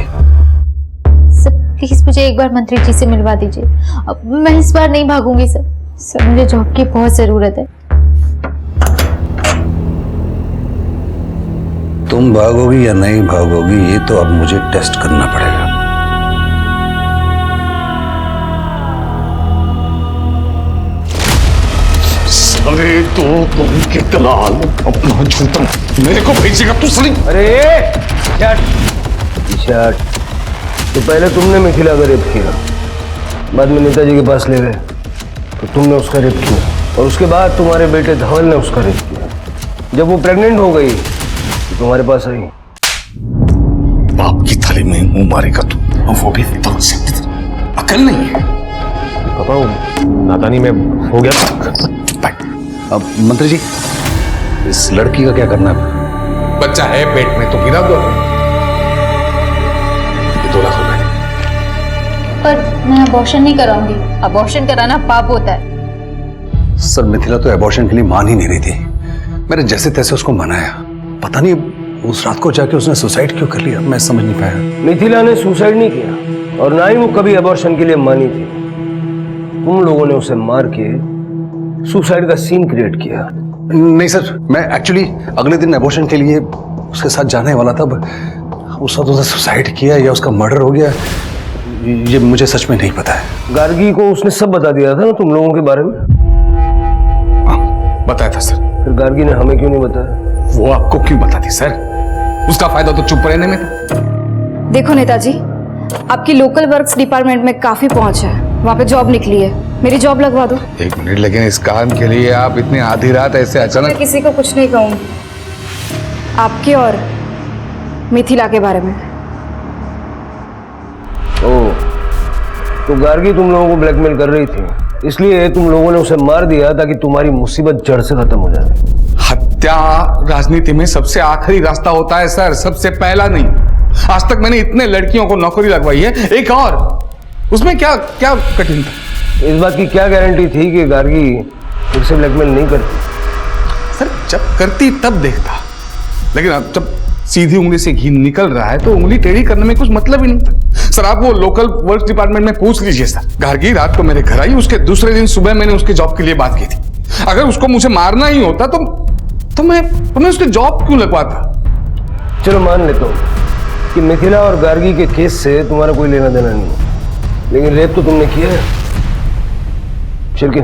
सर प्लीज मुझे एक बार मंत्री जी से मिलवा दीजिए। अब मैं इस बार नहीं भागूंगी सर। सर मुझे जॉब की बहुत जरूरत है। तुम भागोगी या नहीं भागोगी ये तो अब मुझे टेस्ट करना पड़ेगा। अरे तो तुम के दलाल अपना झूठा मेरे को भेजेगा तू सली। अरे शट, तो पहले तुमने मिथिला का रेप किया, बाद में नेताजी के पास ले गए तो तुमने उसका रेप किया, और उसके बाद तुम्हारे बेटे धवल ने उसका रेप किया। जब वो प्रेग्नेंट हो गई तो तुम्हारे पास आई। बाप की थाली में मुंह मारेगा तू, और वो भी अकल नहीं है। पापा वो नादानी में हो गया। अब मंत्री जी इस लड़की का क्या करना है? बच्चा है पेट में तो गिरा दो। 2 लाख रुपए। पर मैं अबॉर्शन नहीं कराऊंगी। अबॉर्शन कराना पाप होता है। सर मिथिला तो एबॉर्शन के लिए मान ही नहीं रही थी। मैंने जैसे तैसे उसको मनाया, पता नहीं उस रात को जाके उसने सुसाइड क्यों कर लिया, मैं समझ नहीं पाया। मिथिला ने सुसाइड नहीं किया और ना ही वो कभी एबॉर्शन के लिए मानी थी। तुम लोगों ने उसे मार के सुसाइड का सीन क्रिएट किया। नहीं सर, मैं एक्चुअली अगले दिन एबॉर्शन के लिए उसके साथ जाने वाला था। उस वक्त उसने सुसाइड किया या उसका मर्डर हो गया ये मुझे सच में नहीं पता है। गार्गी को उसने सब बता दिया था ना तुम लोगों के बारे में? बताया था सर। फिर गार्गी ने हमें क्यों नहीं बताया? वो आपको क्यों बताती सर? उसका फायदा तो चुप रहने में था। देखो नेताजी, आपकी लोकल वर्क्स डिपार्टमेंट में काफी पहुंच है, वहां पे जॉब निकली है, मेरी जॉब लगवा दो। 1 मिनट, लेकिन इस काम के लिए आप इतनी आधी रात ऐसे मैं अचानक? किसी को कुछ नहीं कहूंगी, आपके और मिथिला के बारे में। ओह, तो गार्गी तुम लोगों को ब्लैकमेल कर रही थी, इसलिए तुम लोगों ने उसे मार दिया ताकि तुम्हारी मुसीबत जड़ से खत्म हो जाए। हत्या राजनीति में सबसे आखिरी रास्ता होता है सर, सबसे पहला नहीं। आज तक मैंने इतने लड़कियों को नौकरी लगवाई है, एक और, उसमें क्या क्या कठिन था? इस बात की क्या गारंटी थी कि गार्गी फिर से ब्लैकमेल नहीं करती? सर जब करती तब देखता, लेकिन अब जब सीधी उंगली से घी निकल रहा है तो उंगली टेढ़ी करने में कुछ मतलब ही नहीं था। सर आप वो लोकल वर्क्स डिपार्टमेंट में पूछ लीजिए सर। गार्गी रात को मेरे घर आई, उसके दूसरे दिन सुबह मैंने उसके जॉब के लिए बात की थी। अगर उसको मुझे मारना ही होता तो मैं उसके जॉब क्यों लगवाता? चलो मान लेता हूँ कि मिथिला और गार्गी के केस से तुम्हारा कोई लेना देना नहीं है, लेकिन रेप तो तुमने किया है। चल के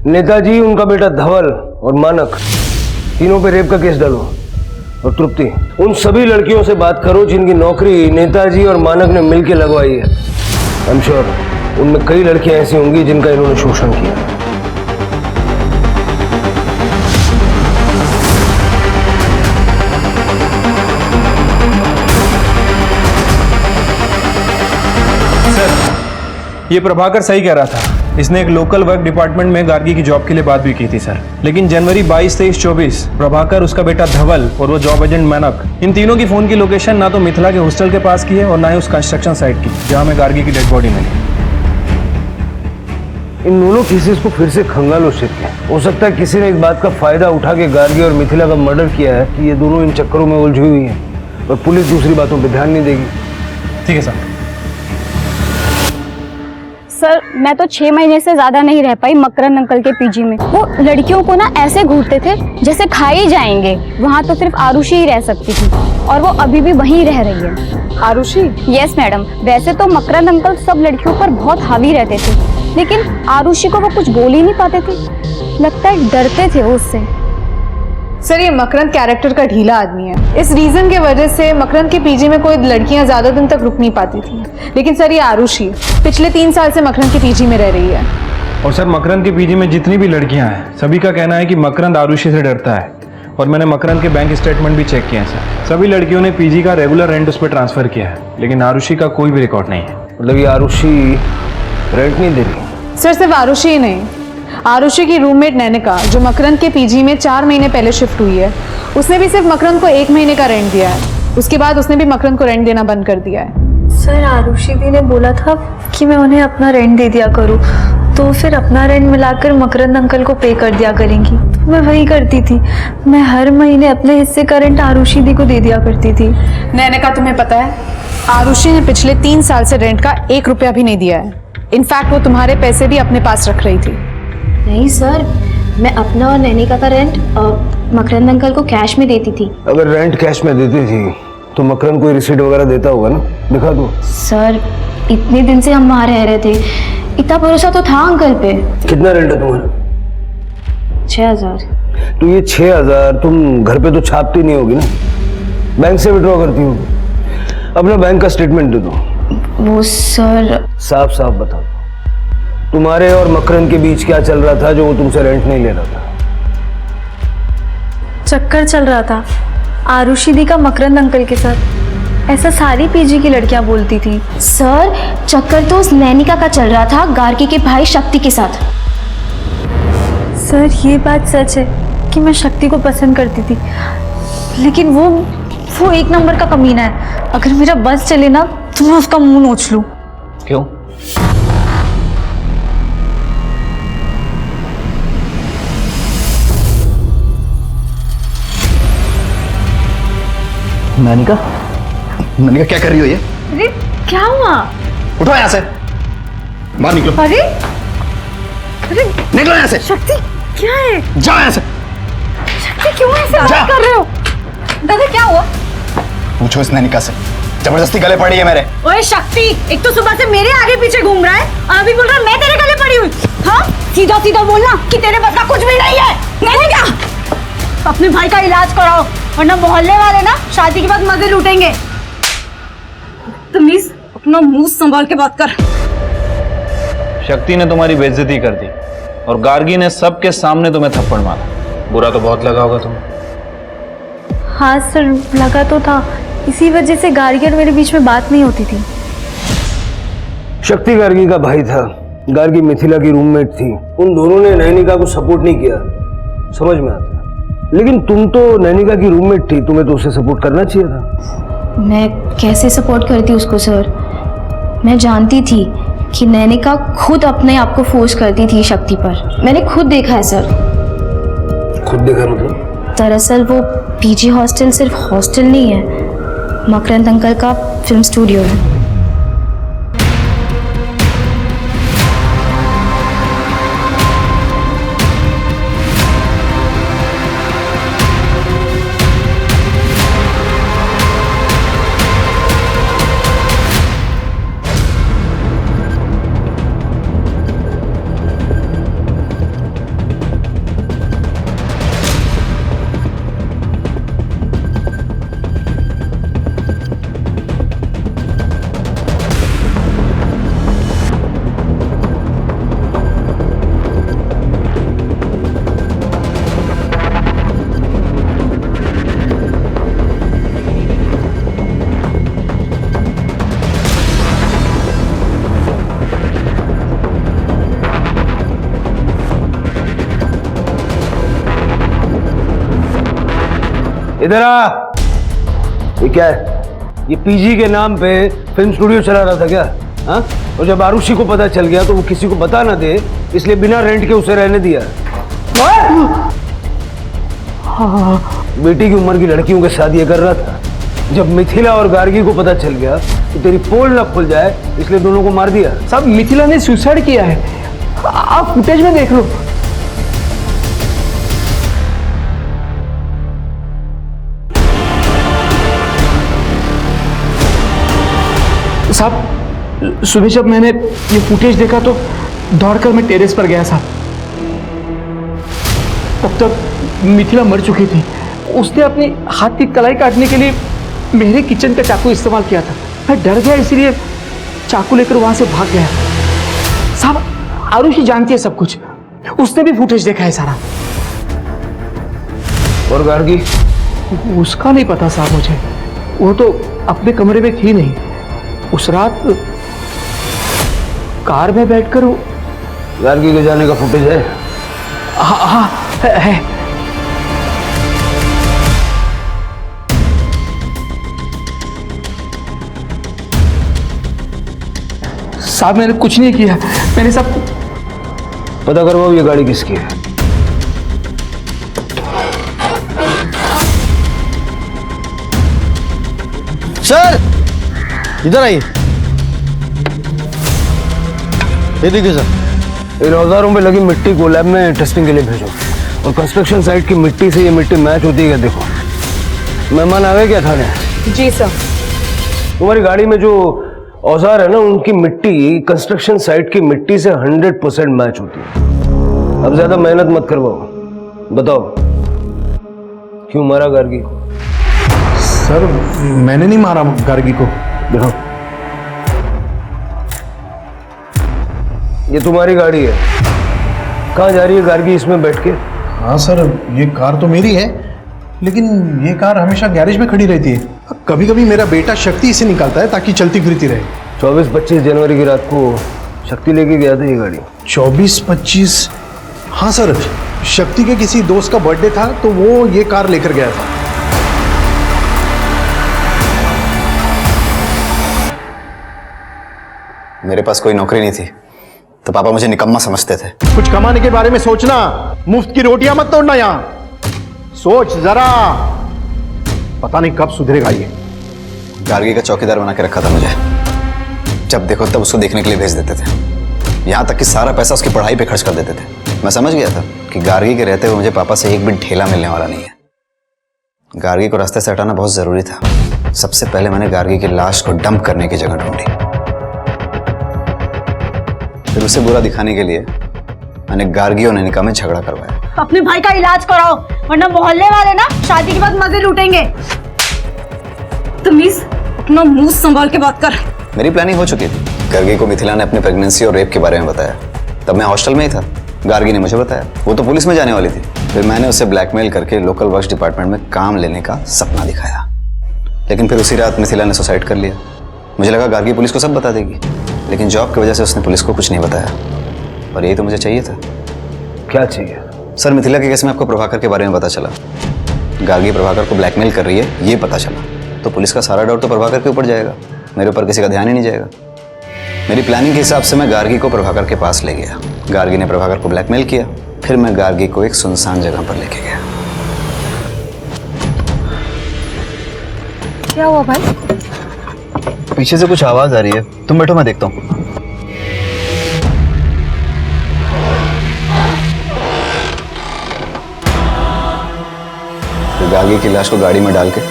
नेताजी, उनका बेटा धवल और मानक, तीनों पे रेप का केस डालो। और तृप्ति, उन सभी लड़कियों से बात करो जिनकी नौकरी नेताजी और मानक ने मिलकर लगवाई है। आई एम श्योर उनमें कई लड़कियां ऐसी होंगी जिनका इन्होंने शोषण किया। ये प्रभाकर सही कह रहा था। इसने एक लोकल वर्क डिपार्टमेंट में गार्गी की जॉब के लिए बात भी की थी सर, लेकिन जनवरी 22, 23, 24 प्रभाकर, उसका बेटा धवल और वो जॉब एजेंट मानक, इन तीनों की फोन की लोकेशन ना तो मिथिला के हॉस्टल के पास की है और ना ही उस कंस्ट्रक्शन साइट की जहां में गार्गी की डेड बॉडी मिली। इन दोनों केसेस को फिर से खंगालो शिट। हो सकता है किसी ने इस बात का फायदा उठा के गार्गी और मिथिला का मर्डर किया है कि ये दोनों इन चक्करों में उलझी हुई है और पुलिस दूसरी बातों पर ध्यान नहीं देगी। ठीक है सर। सर मैं तो 6 महीने से ज्यादा नहीं रह पाई मकरंद अंकल के पीजी में। वो लड़कियों को ना ऐसे घूरते थे जैसे खा ही जाएंगे। वहाँ तो सिर्फ आरुषि ही रह सकती थी और वो अभी भी वहीं रह रही है। आरुषि? Yes madam. वैसे तो मकरंद अंकल सब लड़कियों पर बहुत हावी रहते थे, लेकिन आरुषि को वो कुछ बोल ही नहीं पाते थे। लगता है डरते थे वो उससे। सर ये मकरंद कैरेक्टर का ढीला आदमी है। इस रीजन की वजह से मकरंद के पीजी में कोई लड़कियां ज्यादा दिन तक रुक नहीं पाती थी। लेकिन सर ये आरुषि पिछले 3 साल से मकरंद के पीजी में रह रही है। और सर मकरंद के पीजी में जितनी भी लड़कियां हैं सभी का कहना है कि मकरंद आरुषि से डरता है। और मैंने मकरंद के बैंक स्टेटमेंट भी चेक किए हैं सर। सभी लड़कियों ने पीजी का रेगुलर रेंट उस पर ट्रांसफर किया है, लेकिन आरुषि का कोई भी रिकॉर्ड नहीं है। मतलब ये आरुषि रेंट नहीं दे रही? सर सिर्फ आरुषि ही नहीं, आरुषि की रूममेट नैनिका जो मकरंद के पीजी में 4 महीने पहले शिफ्ट हुई है, उसने भी सिर्फ मकरंद को 1 महीने का रेंट दिया है। उसके बाद उसने भी मकरंद को रेंट देना बंद कर दिया है। सर आरुषि दी ने बोला था कि मैं उन्हें अपना रेंट दे दिया करूँ, तो फिर अपना रेंट मिलाकर मकरंद अंकल को पे कर दिया करेंगी। तो मैं वही करती थी, मैं हर महीने अपने हिस्से का रेंट आरुषि दी को दे दिया करती थी। नैनिका, तुम्हें पता है आरुषि ने पिछले 3 साल से रेंट का 1 रुपया भी नहीं दिया है। इनफैक्ट वो तुम्हारे पैसे भी अपने पास रख रही थी। नहीं सर, मैं अपना और नैनिका का रेंट मकरंद अंकल को कैश में देती थी। अगर रेंट कैश में देती थी तो मकरंद कोई रिसीट वगैरह देता होगा ना, दिखा दो। सर इतने दिन से हम वहाँ रह रहे थे, इतना भरोसा तो था अंकल पे। कितना रेंट है तुम्हारा? 6000। तो ये 6000 तुम घर पे तो छापती नहीं होगी ना, बैंक से विड्रॉ करती होगी। अपना बैंक का स्टेटमेंट दे दो। वो सर साफ साफ बताओ, तुम्हारे और मकरंद के बीच क्या चल रहा था जो वो तुमसे रेंट नहीं ले रहा था? चक्कर चल रहा था आरुषि दी का मकरंद अंकल के साथ, ऐसा सारी पीजी की लड़कियां बोलती थी। सर चक्कर तो उस नैनिका का चल रहा था गार्गी के भाई शक्ति के साथ। सर ये बात सच है कि मैं शक्ति को पसंद करती थी, लेकिन वो एक नंबर का कमीना है। अगर मेरा बस चले ना तो मैं उसका मुंह नोच लूं। क्यों? नैनिका, नैनिका क्या कर रही हो ये? अरे क्या हुआ? उठो यहाँ से, बाहर निकलो। अरे अरे निकलो यहाँ से। शक्ति क्या है? जाओ यहाँ से। शक्ति क्यों ऐसे बात कर रहे हो? दादा क्या हुआ? पूछो इस नैनिका से, जबरदस्ती गले पड़ी है मेरे। ओए शक्ति, एक तो सुबह से मेरे आगे पीछे घूम रहा है और अभी बोल रहा है मैं तेरे गले पड़ी हुई। हाँ सीधा सीधा बोलना कि तेरे बस का कुछ भी नहीं है। नहीं क्या? अपने भाई का इलाज कराओ वरना मोहल्ले वाले ना शादी के बाद मजे लूटेंगे। तमीज अपना मुंह संभाल के बात कर। शक्ति ने तुम्हारी बेइज्जती कर दी और गार्गी ने सबके सामने तुम्हें थप्पड़ मारा। बुरा तो बहुत लगा होगा तुम्हें। हाँ सर लगा तो था, इसी वजह से गार्गी और मेरे बीच में बात नहीं होती थी। शक्ति गार्गी का भाई था, गार्गी मिथिला की रूममेट थी। उन दोनों ने नैनिका को सपोर्ट नहीं किया, समझ में आता। लेकिन तुम तो नैनिका की रूममेट थी, तुम्हें तो उसे सपोर्ट करना चाहिए था। मैं कैसे सपोर्ट करती उसको सर? मैं जानती थी कि नैनिका खुद अपने आप को फोर्स करती थी शक्ति पर। मैंने खुद देखा है सर। खुद देखा मतलब? दरअसल वो पीजी हॉस्टल सिर्फ हॉस्टल नहीं है, मकरंद अंकल का फिल्म स्टूडियो है। इधर आ। ये क्या है? ये पीजी के नाम पे फिल्म स्टूडियो चला रहा था क्या? हाँ? और जब आरुषि को पता चल गया तो वो किसी को बता ना दे, इसलिए बिना रेंट के उसे रहने दिया। हाँ, बेटी की उम्र की लड़कियों के साथ ये कर रहा था। जब मिथिला और गार्गी को पता चल गया तो तेरी पोल ना खुल जाए, इसलिए दोनों को मार दिया। साहब मिथिला ने सुसाइड किया है, आप फुटेज में देख लो। साहब सुबह जब मैंने ये फुटेज देखा तो दौड़कर मैं टेरेस पर गया साहब। तब तक मिथिला मर चुकी थी। उसने अपनी हाथ की कलाई काटने के लिए मेरे किचन का चाकू इस्तेमाल किया था। मैं डर गया इसलिए चाकू लेकर वहां से भाग गया। साहब आरुषि जानती है सब कुछ, उसने भी फुटेज देखा है सारा। और गार्गी? उसका नहीं पता साहब मुझे, वो तो अपने कमरे में थी नहीं। उस रात कार में बैठकर वो गार्गी के जाने का फुटेज है? हाँ है। साहब मैंने कुछ नहीं किया, मैंने सब पता करवाओ ये गाड़ी किसकी है। सर इधर आइए। ये देखिए सर, इन औजारों में लगी मिट्टी को लैब में टेस्टिंग के लिए भेजो, और कंस्ट्रक्शन साइट की मिट्टी से ये मिट्टी मैच होती है। देखो मेहमान आ गए क्या थाने? जी सर। तुम्हारी गाड़ी में जो औजार है ना, उनकी मिट्टी कंस्ट्रक्शन साइट की मिट्टी से 100% मैच होती है। अब ज्यादा मेहनत मत करवाओ, बताओ क्यों मारा गार्गी को? सर मैंने नहीं मारा गार्गी को। देखो ये तुम्हारी गाड़ी है, कहाँ जा रही है गार्गी इसमें बैठ के? हाँ सर, ये कार तो मेरी है, लेकिन ये कार हमेशा गैरेज में खड़ी रहती है। कभी कभी मेरा बेटा शक्ति इसे निकालता है ताकि चलती फिरती रहे। 24-25 जनवरी की रात को शक्ति लेके गया था ये गाड़ी। 24-25? हाँ सर, शक्ति के किसी दोस्त का बर्थडे था तो वो ये कार लेकर गया था। मेरे पास कोई नौकरी नहीं थी तो पापा मुझे निकम्मा समझते थे। कुछ कमाने के बारे में सोचना, मुफ्त की रोटियां मत तोड़ना। यहाँ सोच जरा, पता नहीं कब सुधरेगा ये। गार्गी का चौकीदार बना के रखा था मुझे, जब देखो तब उसको देखने के लिए भेज देते थे। यहाँ तक कि सारा पैसा उसकी पढ़ाई पे खर्च कर देते थे। मैं समझ गया था कि गार्गी के रहते हुए मुझे पापा से एक भी ढेला मिलने वाला नहीं है। गार्गी को रास्ते से हटाना बहुत जरूरी था। सबसे पहले मैंने गार्गी की लाश को डंप करने की जगह ढूंढी, फिर उसे बुरा दिखाने के लिए मैंने गार्गी और नैनिका में झगड़ा करवाया। अपने भाई का इलाज कराओ, वरना मोहल्ले वाले ना शादी के बाद मजे लूटेंगे। तमीज, अपना मुंह संभाल के बात कर। मेरी प्लानिंग हो चुकी थी। गार्गी को मिथिला ने अपनी प्रेगनेंसी और रेप के बारे में बताया। तब मैं हॉस्टल में ही था, गार्गी ने मुझे बताया। वो तो पुलिस में जाने वाली थी। फिर मैंने उसे ब्लैकमेल करके लोकल वर्क्स डिपार्टमेंट में काम लेने का सपना दिखाया, लेकिन फिर उसी रात मिथिला ने सुसाइड कर लिया। मुझे लगा गार्गी पुलिस को सब बता देगी, लेकिन जॉब की वजह से उसने पुलिस को कुछ नहीं बताया, और यही तो मुझे चाहिए था। क्या चाहिए? सर, मिथिला के केस में आपको प्रभाकर के बारे में पता चला। गार्गी प्रभाकर को ब्लैकमेल कर रही है, ये पता चला तो पुलिस का सारा डाउट तो प्रभाकर के ऊपर जाएगा, मेरे ऊपर किसी का ध्यान ही नहीं जाएगा। मेरी प्लानिंग के हिसाब से मैं गार्गी को प्रभाकर के पास ले गया। गार्गी ने प्रभाकर को ब्लैकमेल किया, फिर मैं गार्गी को एक सुनसान जगह पर लेके गया। क्या हुआ भाई? पीछे से कुछ आवाज आ रही है, तुम बैठो मैं देखता हूँ। तो गार्गी की लाश को गाड़ी में डाल के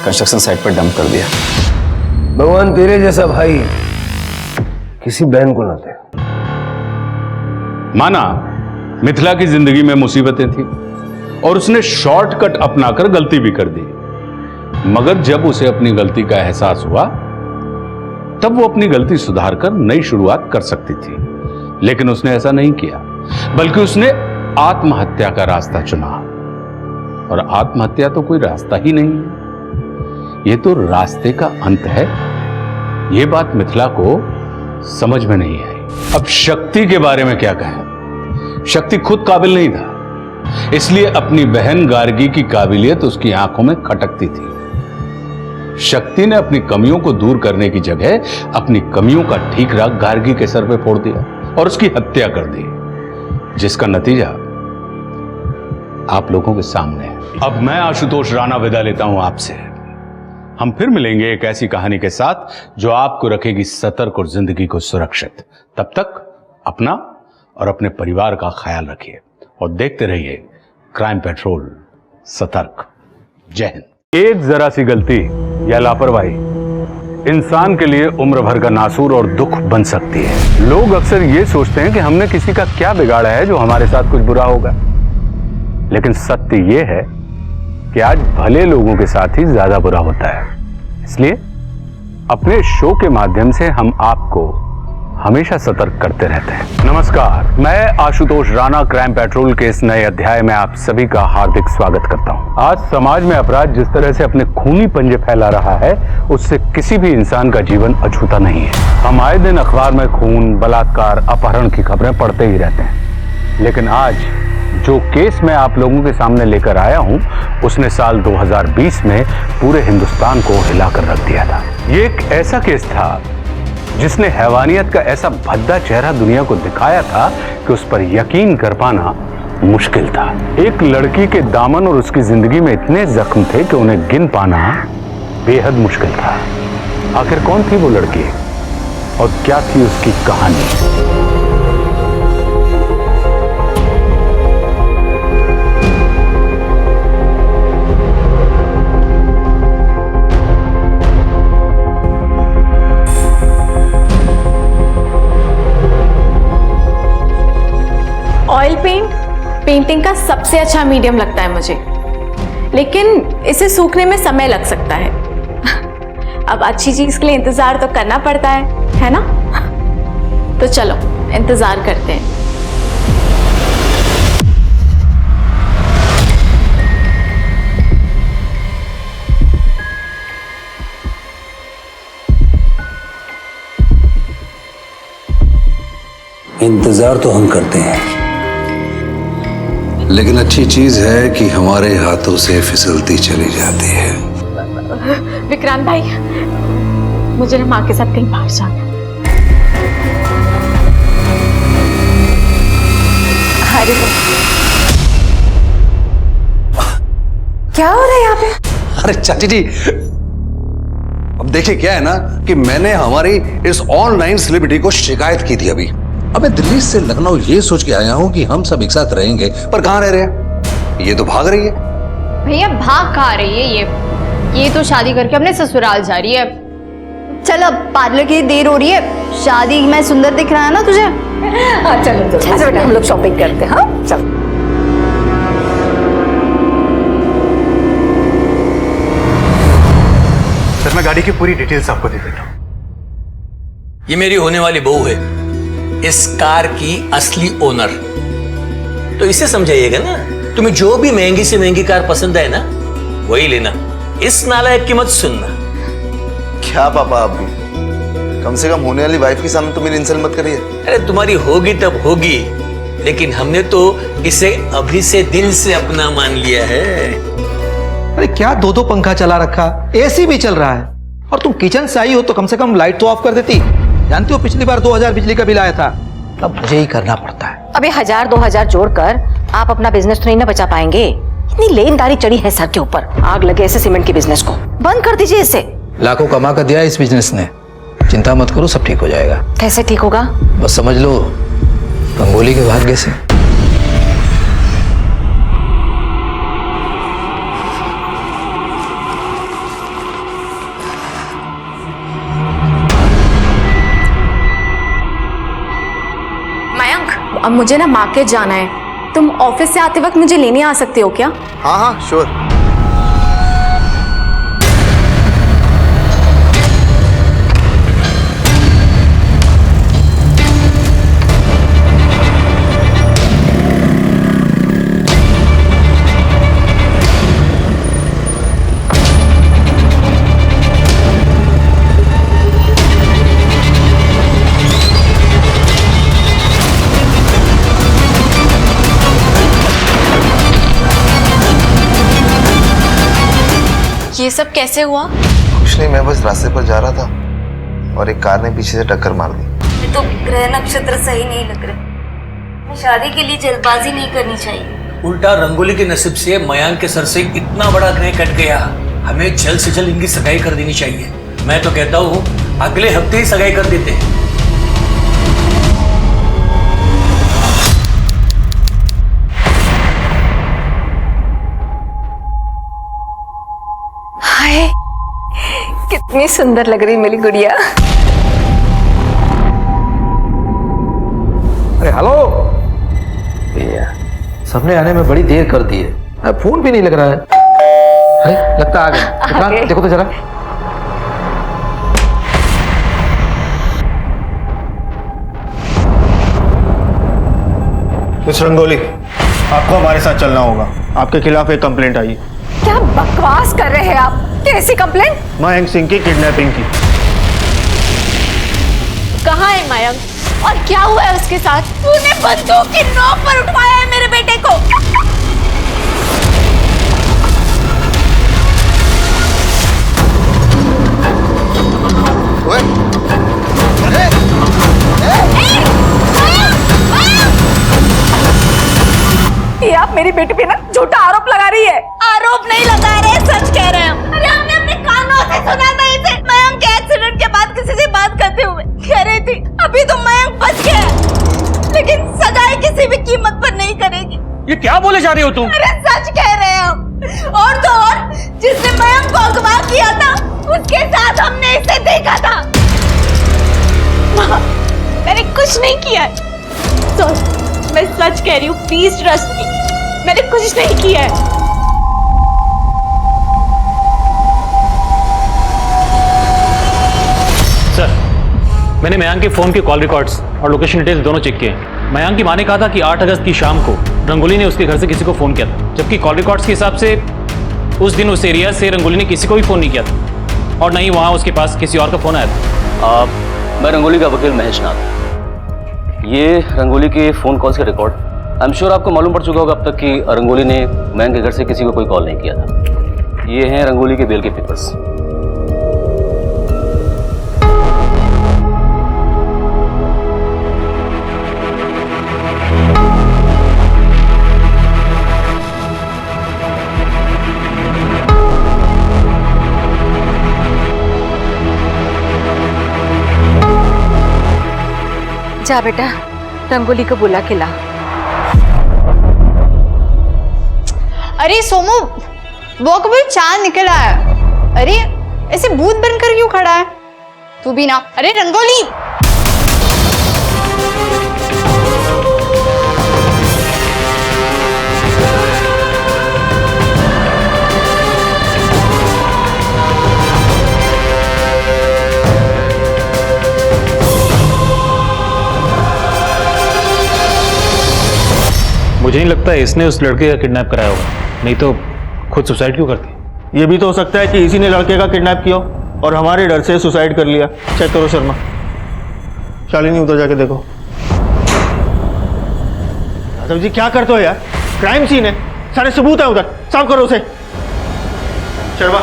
कंस्ट्रक्शन साइट पर डंप कर दिया। भगवान तेरे जैसा भाई किसी बहन को ना दे। माना मिथिला की जिंदगी में मुसीबतें थी और उसने शॉर्टकट अपनाकर गलती भी कर दी, मगर जब उसे अपनी गलती का एहसास हुआ तब वो अपनी गलती सुधारकर नई शुरुआत कर सकती थी। लेकिन उसने ऐसा नहीं किया, बल्कि उसने आत्महत्या का रास्ता चुना। और आत्महत्या तो कोई रास्ता ही नहीं है, ये तो रास्ते का अंत है। ये बात मिथिला को समझ में नहीं आई। अब शक्ति के बारे में क्या कहें? शक्ति खुद काबिल नहीं था, इसलिए अपनी बहन गार्गी की काबिलियत उसकी आंखों में खटकती थी। शक्ति ने अपनी कमियों को दूर करने की जगह अपनी कमियों का ठीकरा गार्गी के सर पे फोड़ दिया और उसकी हत्या कर दी, जिसका नतीजा आप लोगों के सामने है। अब मैं आशुतोष राणा विदा लेता हूं आपसे। हम फिर मिलेंगे एक ऐसी कहानी के साथ जो आपको रखेगी सतर्क और जिंदगी को सुरक्षित। तब तक अपना और अपने परिवार का ख्याल रखिए और देखते रहिए क्राइम पेट्रोल सतर्क। जय हिंद। एक जरा सी गलती या लापरवाही इंसान के लिए उम्र भर का नासूर और दुख बन सकती है। लोग अक्सर ये सोचते हैं कि हमने किसी का क्या बिगाड़ा है जो हमारे साथ कुछ बुरा होगा, लेकिन सत्य ये है कि आज भले लोगों के साथ ही ज्यादा बुरा होता है। इसलिए अपने शो के माध्यम से हम आपको हमेशा सतर्क करते रहते हैं। नमस्कार, मैं आशुतोष राणा क्राइम पेट्रोल के इस नए अध्याय में आप सभी का हार्दिक स्वागत करता हूं। आज समाज में अपराध जिस तरह से अपने खूनी पंजे फैला रहा है, उससे किसी भी इंसान का जीवन अछूता नहीं है। हम आए दिन अखबार में खून, बलात्कार, अपहरण की खबरें पढ़ते ही रहते हैं, लेकिन आज जो केस मैं आप लोगों के सामने लेकर आया हूं, उसने साल 2020 में पूरे हिंदुस्तान को हिलाकर रख दिया था। ये एक ऐसा केस था जिसने हैवानियत का ऐसा भद्दा चेहरा दुनिया को दिखाया था कि उस पर यकीन कर पाना मुश्किल था। एक लड़की के दामन और उसकी जिंदगी में इतने जख्म थे कि उन्हें गिन पाना बेहद मुश्किल था। आखिर कौन थी वो लड़की और क्या थी उसकी कहानी? ऑयल पेंट पेंटिंग का सबसे अच्छा मीडियम लगता है मुझे, लेकिन इसे सूखने में समय लग सकता है। अब अच्छी चीज के लिए इंतजार तो करना पड़ता है ना? तो चलो इंतजार करते हैं। इंतजार तो हम करते हैं, लेकिन अच्छी चीज है कि हमारे हाथों से फिसलती चली जाती है। विक्रांत भाई, मुझे ना माँ के साथ कहीं बाहर जाना है। अरे क्या हो रहा है यहाँ पे? अरे चाची जी, अब देखिए क्या है ना कि मैंने हमारी इस ऑनलाइन सेलिब्रिटी को शिकायत की थी अभी। अब मैं दिल्ली से लखनऊ ये सोच के आया हूं कि हम सब एक साथ रहेंगे, पर कहां रह रहे हैं? ये तो भाग रही है। भैया भाग कहाँ रही है ये तो शादी करके अपने ससुराल जा रही है। चल अब पार्लर की देर हो रही है, शादी में सुंदर दिख रहा है ना तुझे? हाँ चलो बेटा, हम लोग शॉपिंग करते हैं। हाँ चलो। सर मैं गाड़ी की पूरी डिटेल्स आपको दे देता हूँ। ये मेरी होने वाली बहू है, इस कार की असली ओनर। तो इसे समझाइएगा ना, तुम्हें जो भी महंगी से महंगी कार पसंद है ना वही लेना, इस नालायक की मत सुनना। क्या पापा, आप भी कम से कम होने वाली वाइफ के सामने तो मेरी इंसल्ट मत करिए। अरे तुम्हारी होगी तब होगी, लेकिन हमने तो इसे अभी से दिल से अपना मान लिया है। अरे क्या दो दो पंखा चला रखा, एसी भी चल रहा है, और तुम किचन से आई हो तो कम से कम लाइट तो ऑफ कर देती। जानती हो पिछली बार 2000 बिजली का बिल आया था, अब मुझे ही करना पड़ता है। अबे 1000-2000 जोड़कर आप अपना बिजनेस तो नहीं ना बचा पाएंगे। इतनी लेनदारी चढ़ी है सर के ऊपर, आग लगे ऐसे सीमेंट के बिजनेस को बंद कर दीजिए इसे। लाखों कमा कर दिया इस बिजनेस ने, चिंता मत करो, सब ठीक हो जाएगा। कैसे ठीक होगा? बस समझ लो रंगोली के भाग्य से। मयंक, अब मुझे ना मार्केट जाना है, तुम ऑफिस से आते वक्त मुझे लेने आ सकते हो क्या? हाँ हाँ श्योर। ये सब कैसे हुआ? कुछ नहीं, मैं बस रास्ते पर जा रहा था और एक कार ने पीछे से टक्कर मार दी। तो ग्रह नक्षत्र सही नहीं लग रहे, शादी के लिए जल्दबाजी नहीं करनी चाहिए। उल्टा रंगोली के नसीब से मयांक के सर से इतना बड़ा ग्रह कट गया, हमें जल्द से जल्द इनकी सगाई कर देनी चाहिए। मैं तो कहता हूँ अगले हफ्ते ही सगाई कर देते हैं। हाय, कितनी सुंदर लग रही मेरी गुड़िया। अरे हेलो, सबने आने में बड़ी देर कर दी है, फोन भी नहीं लग रहा है। अरे लगता आ गया, देखो तो जरा। मिस रंगोली, आपको हमारे साथ चलना होगा, आपके खिलाफ एक कंप्लेंट आई है। क्या बकवास कर रहे हैं आप? कैसी कंप्लेंट? मयंक सिंह की किडनैपिंग की। कहाँ है मयंक और क्या हुआ है उसके साथ? तूने बंदूक की नोक पर उठवाया है मेरे बेटे को। ओए, मेरी बेटी पे ना झूठा आरोप लगा रही है। आरोप नहीं लगा रहे, सच कह रहे हैं। अरे हमने अपने कानों से सुना था इसे। मयंक के एक्सीडेंट के बाद किसी से बात करते हुए कह रही थी अभी तो मयंक बच गया, लेकिन सगाई किसी भी कीमत पर नहीं करेगी। ये क्या बोले जा रही हो तुम? अरे सच कह रहे हैं हम। और तो और जिसने मयंक को अगवा किया था उसके साथ हमने इसे देखा था। मैंने कुछ नहीं किया है। तो मैं सच कह रही हूँ, प्लीज ट्रस्ट मी, मैंने कुछ नहीं किया है। सर, मैंने मयंक के फोन के कॉल रिकॉर्ड्स और लोकेशन डिटेल्स दोनों चेक किए। मयंक की मां ने कहा था कि 8 अगस्त की शाम को रंगोली ने उसके घर से किसी को फोन किया था, जबकि कॉल रिकॉर्ड्स के हिसाब से उस दिन उस एरिया से रंगोली ने किसी को भी फोन नहीं किया था और न ही वहां उसके पास किसी और का फोन आया था। मैं रंगोली का वकील महेश नाथ। ये रंगोली के फ़ोन कॉल्स के रिकॉर्ड, आई एम श्योर आपको मालूम पड़ चुका होगा अब तक कि रंगोली ने मयंक के घर से किसी को कोई कॉल नहीं किया था। ये हैं रंगोली के बेल के पेपर्स। जा बेटा, रंगोली को बुला के ला। अरे सोमू, वो कभी चांद निकल आया। अरे ऐसे भूत बनकर क्यों खड़ा है? तू भी ना। अरे रंगोली, मुझे नहीं लगता इसने उस लड़के का किडनैप कराया होगा, नहीं तो खुद सुसाइड क्यों करती? ये भी तो हो सकता है कि इसी ने लड़के का किडनैप किया और हमारे डर से सुसाइड कर लिया। चेक करो शर्मा। शालिनी उधर जाके देखो। यादव जी क्या करते हो यार, क्राइम सीन है, सारे सबूत है उधर, साफ करो उसे। शर्मा,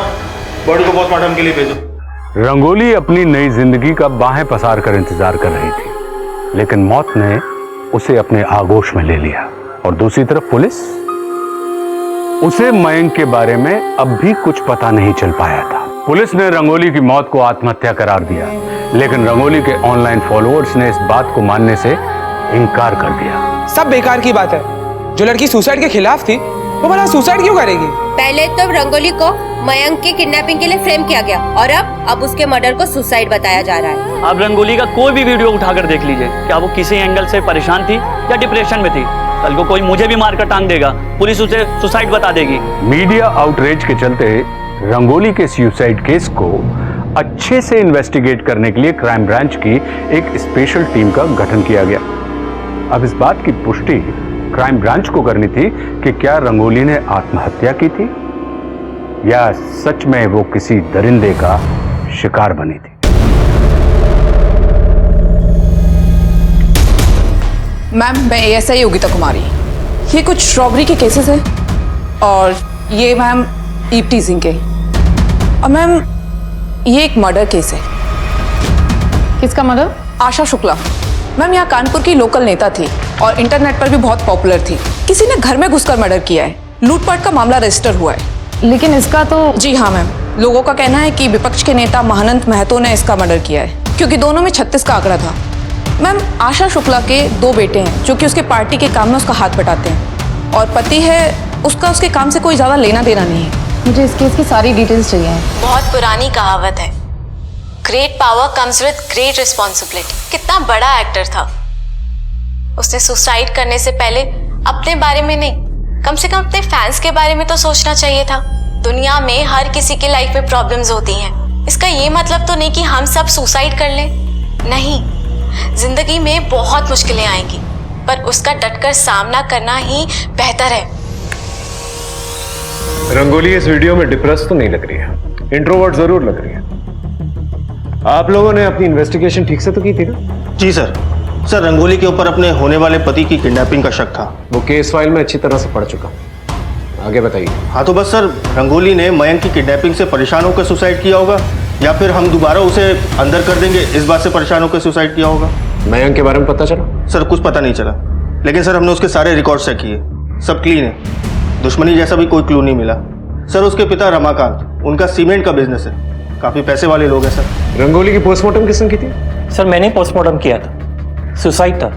बॉडी को पोस्टमार्टम के लिए भेजो। रंगोली अपनी नई जिंदगी का बाहें पसार कर इंतजार कर रही थी, लेकिन मौत ने उसे अपने आगोश में ले लिया। और दूसरी तरफ पुलिस, उसे मयंक के बारे में अब भी कुछ पता नहीं चल पाया था। पुलिस ने रंगोली की मौत को आत्महत्या करार दिया, लेकिन रंगोली के ऑनलाइन फॉलोअर्स ने इस बात को मानने से इनकार कर दिया। सब बेकार की बात है। जो लड़की सुसाइड के खिलाफ थी वो भला सुसाइड क्यों करेगी? पहले तो रंगोली को मयंक की किडनैपिंग के लिए फ्रेम किया गया और अब उसके मर्डर को सुसाइड बताया जा रहा है। अब रंगोली का कोई भी वीडियो उठाकर देख लीजिए, क्या वो किसी एंगल से परेशान थी या डिप्रेशन में थी। कल को कोई मुझे भी मारकर टांग देगा, पुलिस उसे सुसाइड बता देगी। मीडिया आउटरीच के चलते रंगोली के सुसाइड केस को अच्छे से इन्वेस्टिगेट करने के लिए क्राइम ब्रांच की एक स्पेशल टीम का गठन किया गया। अब इस बात की पुष्टि क्राइम ब्रांच को करनी थी कि क्या रंगोली ने आत्महत्या की थी या सच में वो किसी दरिंदे का शिकार बनी थी। मैम, मैं ASI योगिता कुमारी। ये कुछ रॉबरी के केसेस हैं और ये मैम ईव टीजिंग के, और मैम ये एक मर्डर केस है। किसका मर्डर? आशा शुक्ला। मैम यहाँ कानपुर की लोकल नेता थी और इंटरनेट पर भी बहुत पॉपुलर थी। किसी ने घर में घुसकर मर्डर किया है। लूटपाट का मामला रजिस्टर हुआ है। लेकिन इसका तो... जी हाँ मैम, लोगों का कहना है कि विपक्ष के नेता महानंद महतो ने इसका मर्डर किया है, क्योंकि दोनों में 36 का आंकड़ा था। मैम, आशा शुक्ला के 2 बेटे हैं जो कि उसके पार्टी के काम में उसका हाथ बटाते हैं, और पति है उसका उसके काम से कोई ज्यादा लेना देना नहीं है। मुझे इस केस की सारी डिटेल्स चाहिए। बहुत पुरानी कहावत है, great power comes with great responsibility. कितना बड़ा एक्टर था, उसने सुसाइड करने से पहले अपने बारे में नहीं, कम से कम अपने फैंस के बारे में तो सोचना चाहिए था। दुनिया में हर किसी की लाइफ में प्रॉब्लम्स होती हैं। इसका ये मतलब तो नहीं कि हम सब सुसाइड कर लें, नहीं। जिंदगी में बहुत मुश्किलें आएंगी, पर उसका डटकर सामना करना ही बेहतर है। रंगोली इस वीडियो में डिप्रेस तो नहीं लग रही है, इंट्रोवर्ट जरूर लग रही है। आप लोगों ने अपनी इन्वेस्टिगेशन ठीक से तो की थी ना? जी सर। सर, रंगोली के ऊपर अपने होने वाले पति की किडनैपिंग का शक था। वो केस फाइल में अच्छी तरह से पढ़ चुका, आगे बताइए। हाँ तो बस सर, रंगोली ने मयंक की किडनैपिंग से परेशान होकर सुसाइड किया होगा, या फिर हम दोबारा उसे अंदर कर देंगे इस बात से परेशान होकर सुसाइड किया होगा। मयंक के बारे में पता चला? सर कुछ पता नहीं चला, लेकिन सर हमने उसके सारे रिकॉर्ड चेक किए। सब क्लीन है, दुश्मनी जैसा भी कोई क्लू नहीं मिला। सर उसके पिता रमाकांत, उनका सीमेंट का बिजनेस है, काफी पैसे वाले लोग हैं सर। रंगोली की पोस्टमार्टम किसने की थी? सर मैंने पोस्टमार्टम किया था, सुसाइड था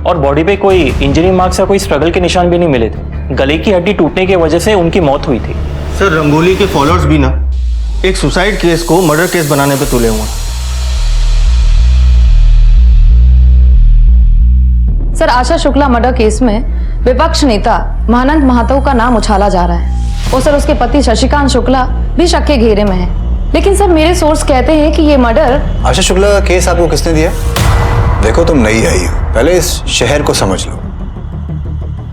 और बॉडी पे कोई इंजरी मार्क्स या कोई स्ट्रगल के निशान भी नहीं मिले थे। गले की हड्डी टूटने की वजह से उनकी मौत हुई थी। सर रंगोली के फॉलोअर्स भी ना एक सुसाइड केस को मर्डर केस बनाने पे तुले हुए हैं। Sir Asha Shukla murder case में विपक्ष नेता महानंद महातो का नाम उछाला जा रहा है और सर उसके पति शशिकांत शुक्ला भी शक के घेरे में है। लेकिन सर मेरे सोर्स कहते हैं कि ये मर्डर। आशा शुक्ला का केस आपको किसने दिया? देखो तुम नई आई हो, पहले इस शहर को समझ लो।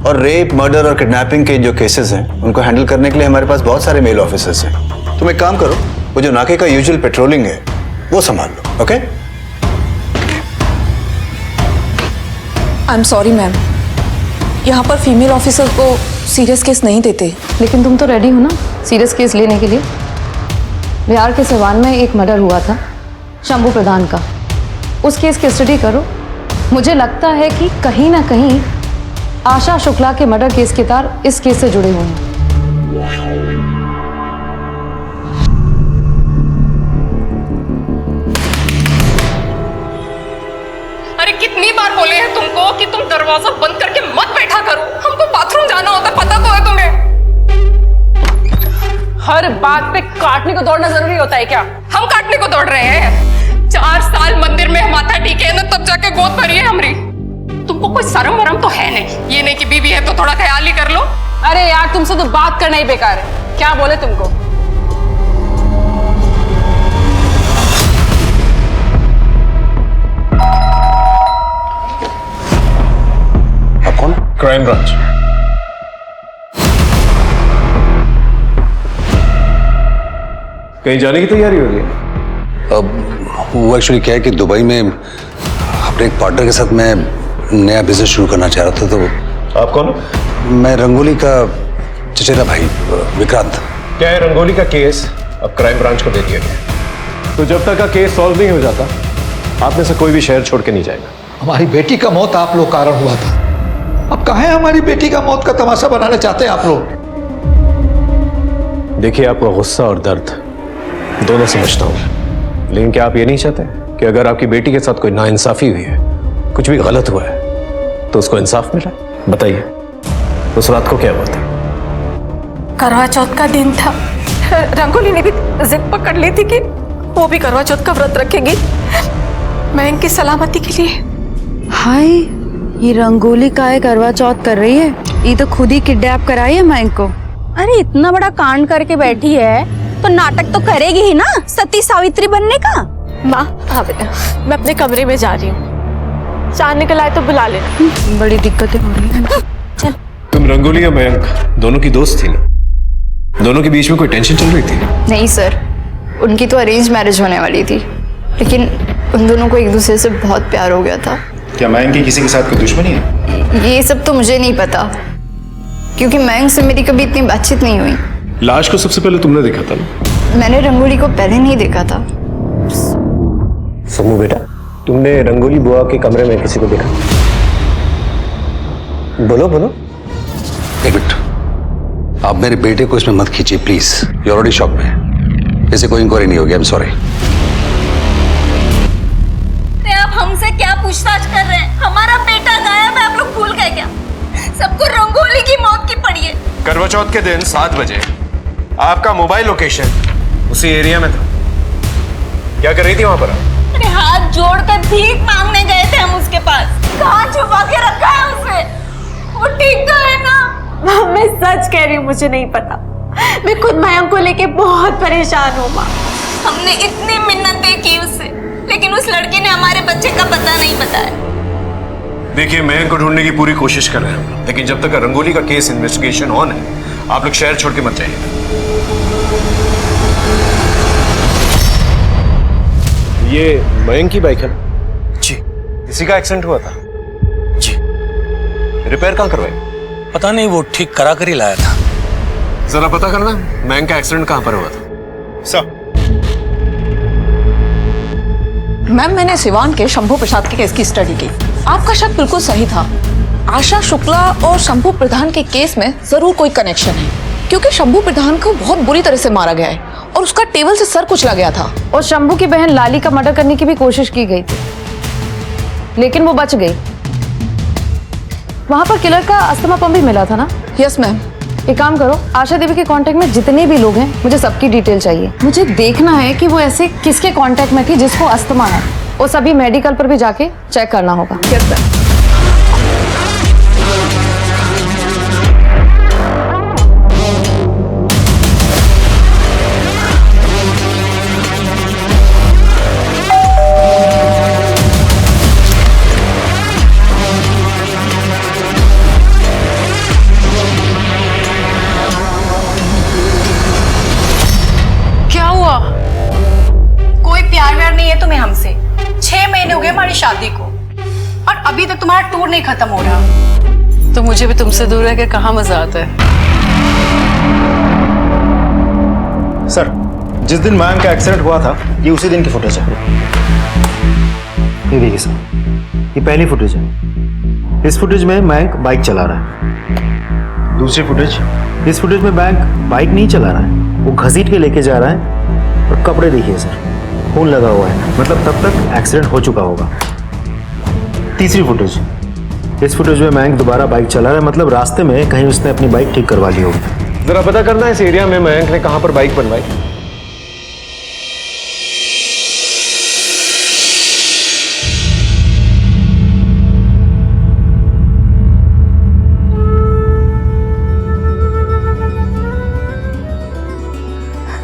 और रेप, मर्डर और किडनैपिंग के जो केसेस हैं उनको हैंडल करने के लिए हमारे पास बहुत सारे मेल ऑफिसर्स हैं। तुम एक काम करो, वो जो नाके का यूजुअल पेट्रोलिंग है वो संभाल लो। Okay? I am sorry ma'am, यहाँ पर फीमेल ऑफिसर को सीरियस केस नहीं देते। लेकिन तुम तो रेडी हो ना सीरियस केस लेने के लिए? बिहार के सिवान में एक मर्डर हुआ था शंभू प्रधान का, उस केस की स्टडी करो। मुझे लगता है कि कहीं ना कहीं आशा शुक्ला के मर्डर केस के तार इस केस से जुड़े हुए हैं। अरे कितनी बार बोले हैं तुमको कि तुम दरवाजा बंद करके मत बैठा करो, हमको बाथरूम जाना होता, पता तो है तुम्हें। हर बात पे काटने को दौड़ना जरूरी होता है क्या? हम काटने को दौड़ रहे हैं? 4 साल मंदिर में माथा टीके है ना, तब जाके गोद भरी है हमारी। तुमको कोई शर्म वरम तो है नहीं, ये नहीं कि बीवी है तो थोड़ा ख्याल ही कर लो। अरे यार तुमसे तो बात करना ही बेकार है, क्या बोले तुमको? आप कौन? Crime branch. कहीं जाने की तैयारी हो रही है? अब वो एक्चुअली क्या है कि दुबई में अपने एक पार्टनर के साथ मैं नया बिजनेस शुरू करना चाह रहा था। तो आप कौन? मैं रंगोली का चचेरा भाई विक्रांत। क्या है, रंगोली का केस अब क्राइम ब्रांच को दे दिया गया, तो जब तक का केस सॉल्व नहीं हो जाता आप में से कोई भी शहर छोड़ के नहीं जाएगा। हमारी बेटी का मौत आप लोग कारण हुआ था, अब कहाँ है हमारी बेटी का मौत का तमाशा बनाना चाहते हैं आप लोग? देखिए, आपका गुस्सा और दर्द दोनों समझता हूं, लेकिन क्या आप ये नहीं चाहते कि अगर आपकी बेटी के साथ कोई नाइंसाफी हुई है, कुछ भी गलत हुआ है, तो उसको इंसाफ मिला? बताइए, उस रात को क्या हुआ था? करवा चौथ का दिन था, रंगोली ने भी जिद पकड़ ली थी कि वो भी करवा चौथ का व्रत रखेगी महंग की सलामती के लिए। हाय, ये रंगोली का है करवा चौथ कर रही है, ये तो खुद ही किडनैप कराई है महंग को। अरे इतना बड़ा कांड करके बैठी है तो नाटक तो करेगी ही ना, सती सावित्री बनने का। माँ हाँ बेटा, मैं अपने कमरे में जा रही हूँ, चांद निकल आए तो बुला लेना। बड़ी दिक्कतें हो रही है। चल। तुम रंगोली या मयंक दोनों की दोस्त थी ना? दोनों के बीच में कोई टेंशन चल रही थी? नहीं सर, उनकी तो अरेंज मैरिज होने वाली थी, लेकिन उन दोनों को एक दूसरे से बहुत प्यार हो गया था। क्या मयंक की किसी के साथ कोई दुश्मनी है? ये सब तो मुझे नहीं पता, क्योंकि मयंक से मेरी कभी इतनी बातचीत नहीं हुई। लाश को सबसे पहले तुमने देखा था ना? मैंने रंगोली को पहले नहीं देखा था। समू बेटा, तुमने रंगोली बुआ के कमरे में किसी को देखा? बोलो बोलो। एक मिनट, आप मेरे बेटे को इसमें मत खींचिए प्लीज, यू ऑलरेडी शॉक में। इसे कोई इंक्वायरी नहीं होगी, आई एम सॉरी। आप हमसे क्या पूछताछ कर रहे हैं? हमारा बेटा गायब है, आप लोग भूल गए क्या? सबको रंगोली की मौत की पड़ी है। करवा चौथ के दिन 7 बजे आपका मोबाइल लोकेशन उसी एरिया में था। क्या कर रही थी वहां पर? अरे हाथ जोड़कर भीख मांगने गए थे हम उसके पास। कहाँ छुपा के रखा है उसे? वो ठीक तो है ना? मैं सच कह रही हूँ, मुझे नहीं पता, मैं खुद मयंक को लेके बहुत परेशान हूँ माँ। हमने इतनी मिन्नतें की उससे, लेकिन उस लड़के ने हमारे बच्चे का पता नहीं बताया। देखिए, मयंक को ढूंढने की पूरी कोशिश कर रहे हैं, लेकिन जब तक रंगोली का केस इन्वेस्टिगेशन ऑन है, आप लोग शहर छोड़ के मत जाइएगा। ये मयंक की बाइक है? जी। किसी का एक्सीडेंट हुआ था? जी। रिपेयर कहाँ करवाई? पता नहीं, वो ठीक करा कर ही लाया था। जरा पता करना मयंक का एक्सीडेंट कहाँ पर हुआ था। सर, मैम मैंने सिवान के शंभू प्रसाद के केस की स्टडी की, आपका शक बिल्कुल सही था। आशा शुक्ला और शंभू प्रधान के केस में जरूर कोई कनेक्शन है, क्योंकि शंभू प्रधान को बहुत बुरी तरह से मारा गया है और उसका टेबल से सर कुचला गया था। और शंभू की बहन लाली का मर्डर करने की भी कोशिश की गई थी, लेकिन वो बच गई। वहां पर किलर का अस्थमा पंप भी मिला था ना? Yes ma'am. एक काम करो, आशा देवी के कांटेक्ट में जितने भी लोग हैं मुझे सबकी डिटेल चाहिए। मुझे देखना है कि वो ऐसे किसके कांटेक्ट में थी जिसको अस्थमा है। वो सभी मेडिकल पर भी जाके चेक करना होगा। Yes sir. तुम्हें हमसे 6 महीने हो गए हमारी शादी को और अभी तक तुम्हारा टूर नहीं खत्म हो रहा। तो मुझे भी तुमसे दूर रहकर कहाँ मजा आता है। सर, जिस दिन मयंक का एक्सीडेंट हुआ था ये उसी दिन की फुटेज है। ये देखिए सर, ये पहली फुटेज है। इस फुटेज में मयंक बाइक चला रहा है। दूसरी फुटेज, इस फुटेज में मयंक बाइक नहीं चला रहा है, वो घसीट के लेके जा रहा है। और कपड़े देखिए सर, खून लगा हुआ है, मतलब तब तक एक्सीडेंट हो चुका होगा। तीसरी फुटेज, इस फुटेज में मयंक दोबारा बाइक चला रहा है, मतलब रास्ते में कहीं उसने अपनी बाइक ठीक करवा ली होगी। जरा पता करना है इस एरिया में मयंक ने कहां पर बाइक बनवाई।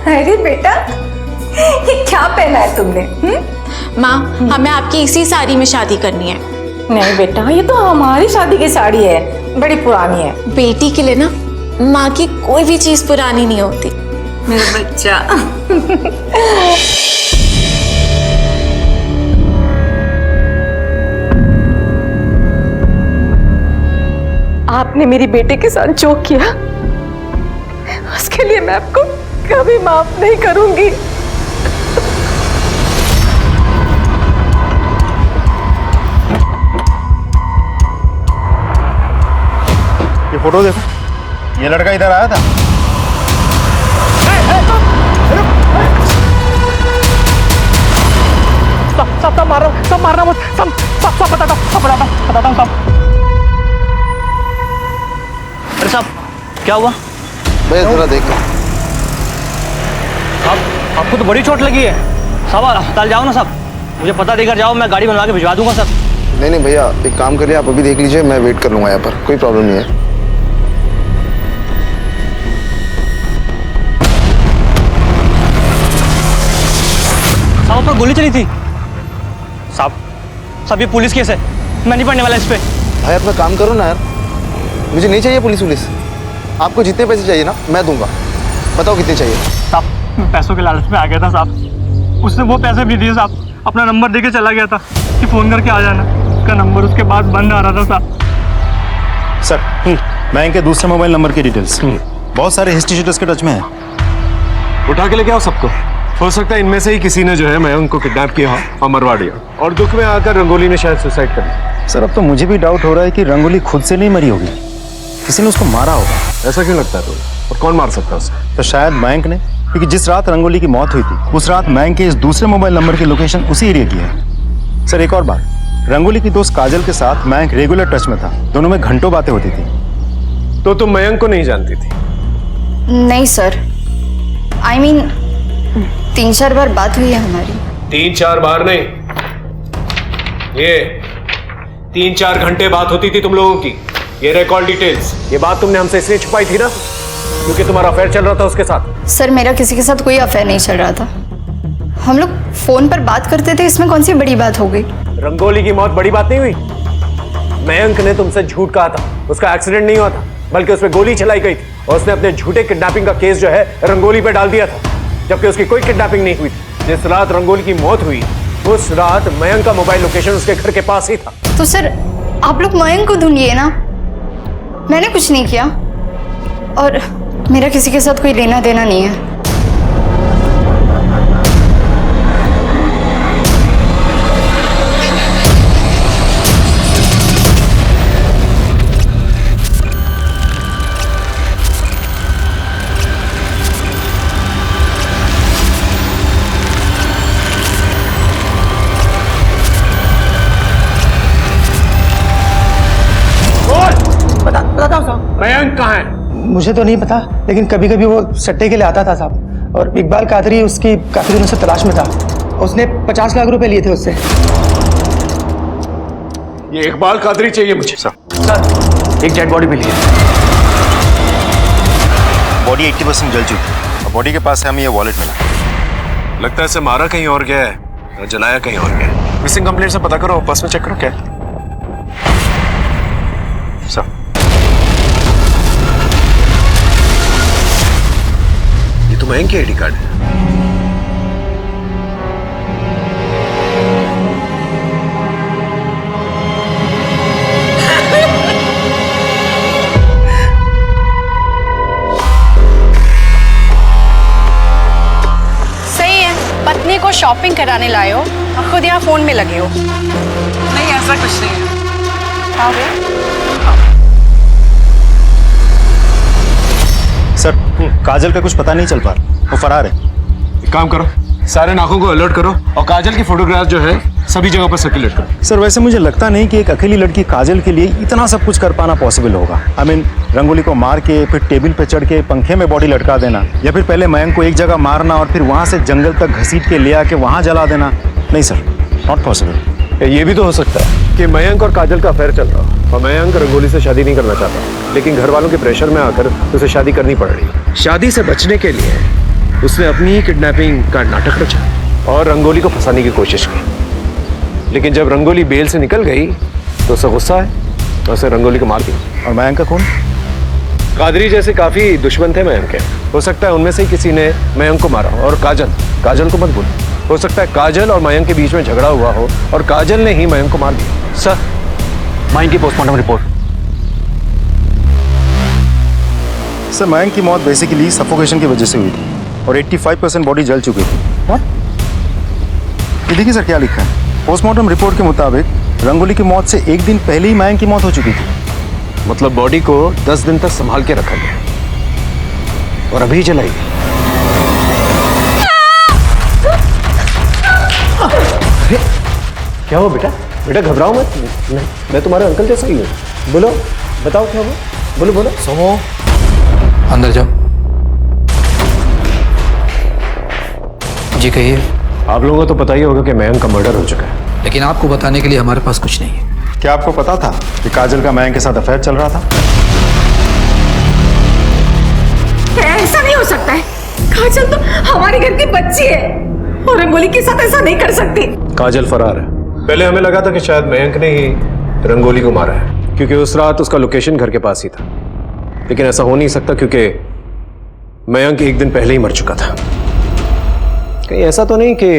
अरे बेटा, ये क्या पहना है तुमने? माँ, हमें आपकी इसी साड़ी में शादी करनी है। नहीं बेटा, ये तो हमारी शादी की साड़ी है, बड़ी पुरानी है। बेटी के लिए ना माँ की कोई भी चीज पुरानी नहीं होती। मेरा बच्चा। आपने मेरी बेटे के साथ जो किया उसके लिए मैं आपको कभी माफ नहीं करूंगी। ये फोटो देखो, ये लड़का इधर आया था। सब मारना मत, सब बताता हूँ सब। अरे साहब, क्या हुआ? भैया जरा देखो। आपको तो बड़ी चोट लगी है साहब, अस्पताल जाओ ना साहब। मुझे पता देकर जाओ, मैं गाड़ी बनवा के भिजवा दूंगा सर। नहीं भैया, एक काम करिए, आप अभी देख लीजिए, मैं वेट कर लूंगा यहाँ पर, कोई प्रॉब्लम नहीं है। साहब पर गोली चली थी। साहब ये पुलिस केस है, मैं नहीं पढ़ने वाला इस पे। भाई अपना काम करो ना यार, मुझे नहीं चाहिए पुलिस। आपको जितने पैसे चाहिए ना मैं दूंगा, बताओ कितने चाहिए। साहब, मैं पैसों के लालच में आ गया था साहब, उसने वो पैसे भी दिए साहब, अपना नंबर देके चला गया था कि फोन करके आ जाना। उसका नंबर उसके बाद बंद आ रहा था साहब। सर, मयंक के दूसरे मोबाइल नंबर की डिटेल्स बहुत सारे हिस्ट्री शीटर्स के टच में है। उठा के लेके आओ सबको। हो सकता है इनमें से ही किसी ने जो है मयंक को किडनैप किया और मरवा दिया, और दुख में आकर रंगोली ने शायद सुसाइड कर लिया। सर, अब तो मुझे भी डाउट हो रहा है कि रंगोली खुद से नहीं मरी होगी, किसी ने उसको मारा होगा। ऐसा क्यों लगता है तुम्हें? और कौन मार सकता है उसे? तो शायद मयंक ने, क्योंकि जिस रात रंगोली की मौत हुई थी उस रात मयंक के इस दूसरे मोबाइल नंबर की लोकेशन उसी एरिया की है। सर, एक और बात, रंगोली की दोस्त काजल के साथ मयंक रेगुलर टच में था, दोनों में घंटों बातें होती थी। तो तुम मयंक को नहीं जानती थी? नहीं सर, I mean 3-4 बार बात हुई है हमारी। 3-4 बार नहीं, ये 3-4 घंटे बात होती थी तुम लोगों की। ये रिकॉर्ड डिटेल्स, ये बात तुमने हमसे इसलिए छुपाई थी ना क्योंकि तुम्हारा अफेयर चल रहा था उसके साथ। सर, मेरा किसी के साथ कोई अफेयर नहीं चल रहा था, हम लोग फोन पर बात करते थे, इसमें कौन सी बड़ी बात हो गई? रंगोली की मौत बड़ी बात नहीं हुई। मयंक ने तुमसे झूठ कहा था, उसका एक्सीडेंट नहीं हुआ था, बल्कि उसमें गोली चलाई गई थी और उसने अपने झूठे किडनैपिंग का केस जो है रंगोली पे डाल दिया था, जबकि उसकी कोई किडनैपिंग नहीं हुई थी। जिस रात रंगोली की मौत हुई उस रात मयंक का मोबाइल लोकेशन उसके घर के पास ही था। तो सर, आप लोग मयंक को ढूंढिए ना, मैंने कुछ नहीं किया और मेरा किसी के साथ कोई लेना देना नहीं है। मुझे तो नहीं पता, लेकिन कभी कभी वो सट्टे के लिए आता था साहब। और इकबाल कादरी उसकी काफी दिनों से तलाश में था। उसने 50 लाख रुपए लिए थे उससे। ये इकबाल कादरी चाहिए मुझे। सर एक डेड बॉडी मिली है। बॉडी 80% जल चुकी है और बॉडी के पास से हमें ये वॉलेट मिला। लगता है इसे मारा कहीं और गया है और जलाया कहीं और गया है। मिसिंग कंप्लेंट से पता करो, पर्स में चेक करो क्या है। सर ये तो मयंक की आईडी कार्ड है। पत्नी को शॉपिंग कराने लाए हो और खुद यहाँ फोन में लगे हो। नहीं ऐसा कुछ नहीं है। आओगे? सर काजल का कुछ पता नहीं चल पा रहा, वो फरार है। एक काम करो, सारे नाकों को अलर्ट करो और काजल की फोटोग्राफ जो है सभी जगह पर सर्कुलेट करो। सर वैसे मुझे लगता नहीं कि एक अकेली लड़की काजल के लिए इतना सब कुछ कर पाना पॉसिबल होगा। आई मीन रंगोली को मार के फिर टेबल पे चढ़ के पंखे में बॉडी लटका देना, या फिर पहले मयंक को एक जगह मारना और फिर वहां से जंगल तक घसीट के ले आके वहां जला देना। नहीं सर, नॉट पॉसिबल। ये भी तो हो सकता है कि मयंक और काजल का अफेयर चल रहा और मयंक रंगोली से शादी नहीं करना चाहता, लेकिन घर वालों के प्रेशर में आकर उसे शादी करनी पड़ रही। शादी से बचने के लिए उसने अपनी ही किडनैपिंग का नाटक रचा और रंगोली को फंसाने की कोशिश की। लेकिन जब रंगोली बेल से निकल गई तो उसे गुस्सा है तो उसे रंगोली को मार दिया। और मयंक का कौन? कादरी जैसे काफी दुश्मन थे मयंक के, हो सकता है उनमें से ही किसी ने मयंक को मारा हो। और काजल को मत भूलो, हो सकता है काजल और मयंक के बीच में झगड़ा हुआ हो और काजल ने ही मयंक को मार दिया। सर मयंक की पोस्टमार्टम रिपोर्ट। सर मयंक की मौत बेसिकली सफोकेशन की वजह से हुई थी और 85% बॉडी जल चुकी थी। ये देखिए सर क्या लिखा है। पोस्टमार्टम रिपोर्ट के मुताबिक रंगोली की मौत से एक दिन पहले ही मयंक की मौत हो चुकी थी। मतलब बॉडी को 10 दिन तक संभाल के रखा गया और अभी जलाई गई। क्या हुआ बेटा? बेटा घबराओ मत, मैं तुम्हारे अंकल जैसा ही हूँ। बोलो, बताओ क्या हुआ? बोलो बोलो। सोमो अंदर जाओ। जी कहिए। आप लोगों को तो पता ही होगा कि मयंक का मर्डर हो चुका है, लेकिन आपको बताने के लिए हमारे पास कुछ नहीं है। क्या आपको पता था कि काजल का मयंक के साथ अफेयर चल रहा था? ऐसा नहीं हो सकता है। काजल तो हमारे घर की बच्ची है और रंगोली के साथ ऐसा नहीं कर सकती। काजल फरार है। पहले हमें लगा था कि शायद मयंक ने ही रंगोली को मारा है, क्योंकि उस रात उसका लोकेशन घर के पास ही था। लेकिन ऐसा हो नहीं सकता क्योंकि मयंक एक दिन पहले ही मर चुका था। कहीं ऐसा तो नहीं कि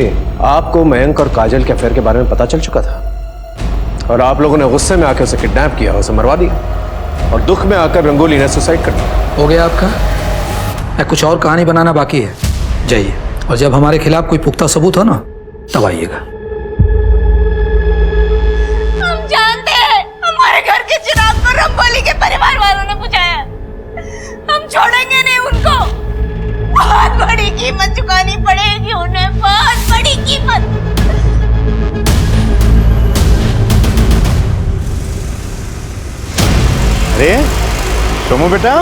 आपको मयंक और काजल के अफेयर के बारे में पता चल चुका था और आप लोगों ने गुस्से में आकर उसे किडनैप किया, उसे मरवा दिया और दुख में आकर रंगोली ने सुसाइड कर दिया। हो गया आपका? या कुछ और कहानी बनाना बाकी है? जाइए, और जब हमारे खिलाफ कोई पुख्ता सबूत हो ना तब आइएगा। हम जानते हैं हमारे घर के चिराग को रंगोली के परिवार वालों ने बुझाया। हम छोड़ेंगे नहीं उनको। बहुत बड़ी कीमत चुकानी पड़ेगी उन्हें, बहुत बड़ी कीमत। अरे सोमू बेटा,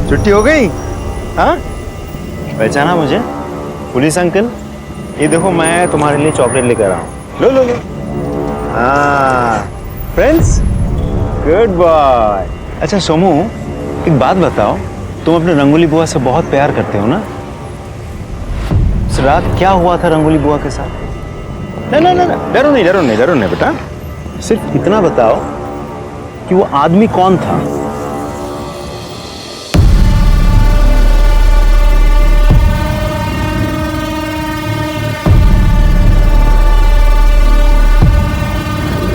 छुट्टी हो गई? हाँ पहचाना मुझे? पुलिस अंकल, ये देखो मैं तुम्हारे लिए चॉकलेट लेकर आया हूँ। लो लो लो। हाँ फ्रेंड्स, गुड बॉय। अच्छा सोमू, एक बात बताओ, तुम अपने रंगोली बुआ से बहुत प्यार करते हो ना? इस रात क्या हुआ था रंगोली बुआ के साथ? ना ना ना ना, डरो नहीं डरो नहीं डरो नहीं बेटा, सिर्फ इतना बताओ कि वो आदमी कौन था?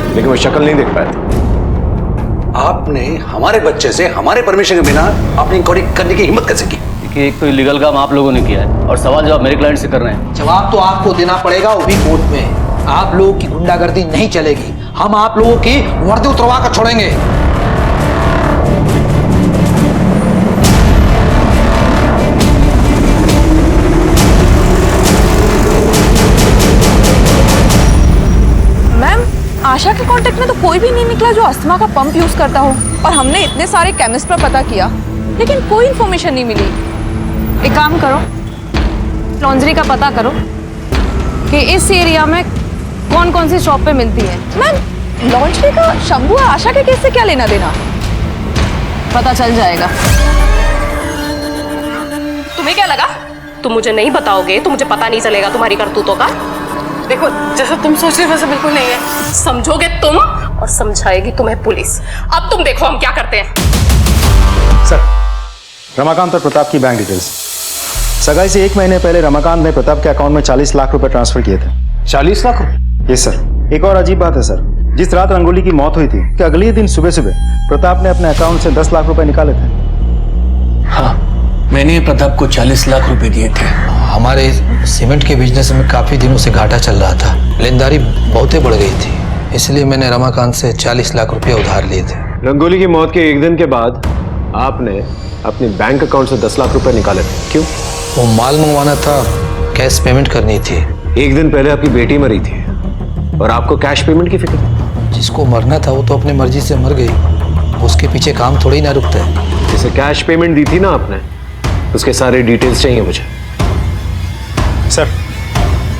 लेकिन वो शक्ल नहीं देख पाया था। आपने हमारे बच्चे से हमारे परमिशन के बिना आपने इंक्वायरी करने की हिम्मत कैसे की? देखिए, एक तो इलीगल काम आप लोगों ने किया है और सवाल जवाब मेरे क्लाइंट से कर रहे हैं। जवाब तो आपको देना पड़ेगा, वो भी कोर्ट में। आप लोगों की गुंडागर्दी नहीं चलेगी। हम आप लोगों की वर्दी उतरवा कर छोड़ेंगे। मैम, आशा के कांटेक्ट में तो कोई भी नहीं निकला जो अस्थमा का पंप यूज करता हो, और हमने इतने सारे केमिस्ट पर पता किया, लेकिन कोई इन्फॉर्मेशन नहीं मिली। एक काम करो, लॉन्ड्री का पता करो कि इस एरिया में कौन कौन सी शॉप पे मिलती है। मैम, लॉन्ड्री का शंभू और आशा के केस से क्या लेना देना? पता चल जाएगा। तुम्हें क्या लगा तुम मुझे नहीं बताओगे तो मुझे पता नहीं चलेगा तुम्हारी करतूतों का? देखो, जैसा तुम सोच रहे हो वैसा बिल्कुल नहीं है। समझोगे तुम और समझाएगी तुम्हें पुलिस। अब तुम देखो हम क्या करते हैं। सर, रमाकांत और प्रताप की बैंक डिटेल्स। सगाई से 1 महीने पहले रमाकांत ने प्रताप के अकाउंट में 40 लाख रुपए ट्रांसफर किए थे। 40 लाख रुपए? Yes sir. एक और अजीब बात है सर, जिस रात रंगोली की मौत हुई थी कि अगले दिन सुबह सुबह प्रताप ने अपने अकाउंट से 10 लाख रुपए निकाले थे। हाँ, मैंने प्रताप को 40 लाख रुपए दिए थे। हमारे सीमेंट के बिजनेस में काफी दिनों से घाटा चल रहा था, लेनदारी बहुत बढ़ गई थी, इसलिए मैंने रमाकांत से 40 लाख रुपए उधार लिए थे। रंगोली की मौत के 1 दिन के बाद आपने अपने बैंक अकाउंट से 10 लाख रुपए निकाले थे, क्यों? वो माल मंगवाना था, कैश पेमेंट करनी थी। 1 दिन पहले आपकी बेटी मरी थी और आपको कैश पेमेंट की फिक्र थी। जिसको मरना था वो तो अपनी मर्जी से मर गई, उसके पीछे काम थोड़ी ना रुकता है। जिसे कैश पेमेंट दी थी ना आपने, उसके सारे डिटेल्स चाहिए मुझे। सर,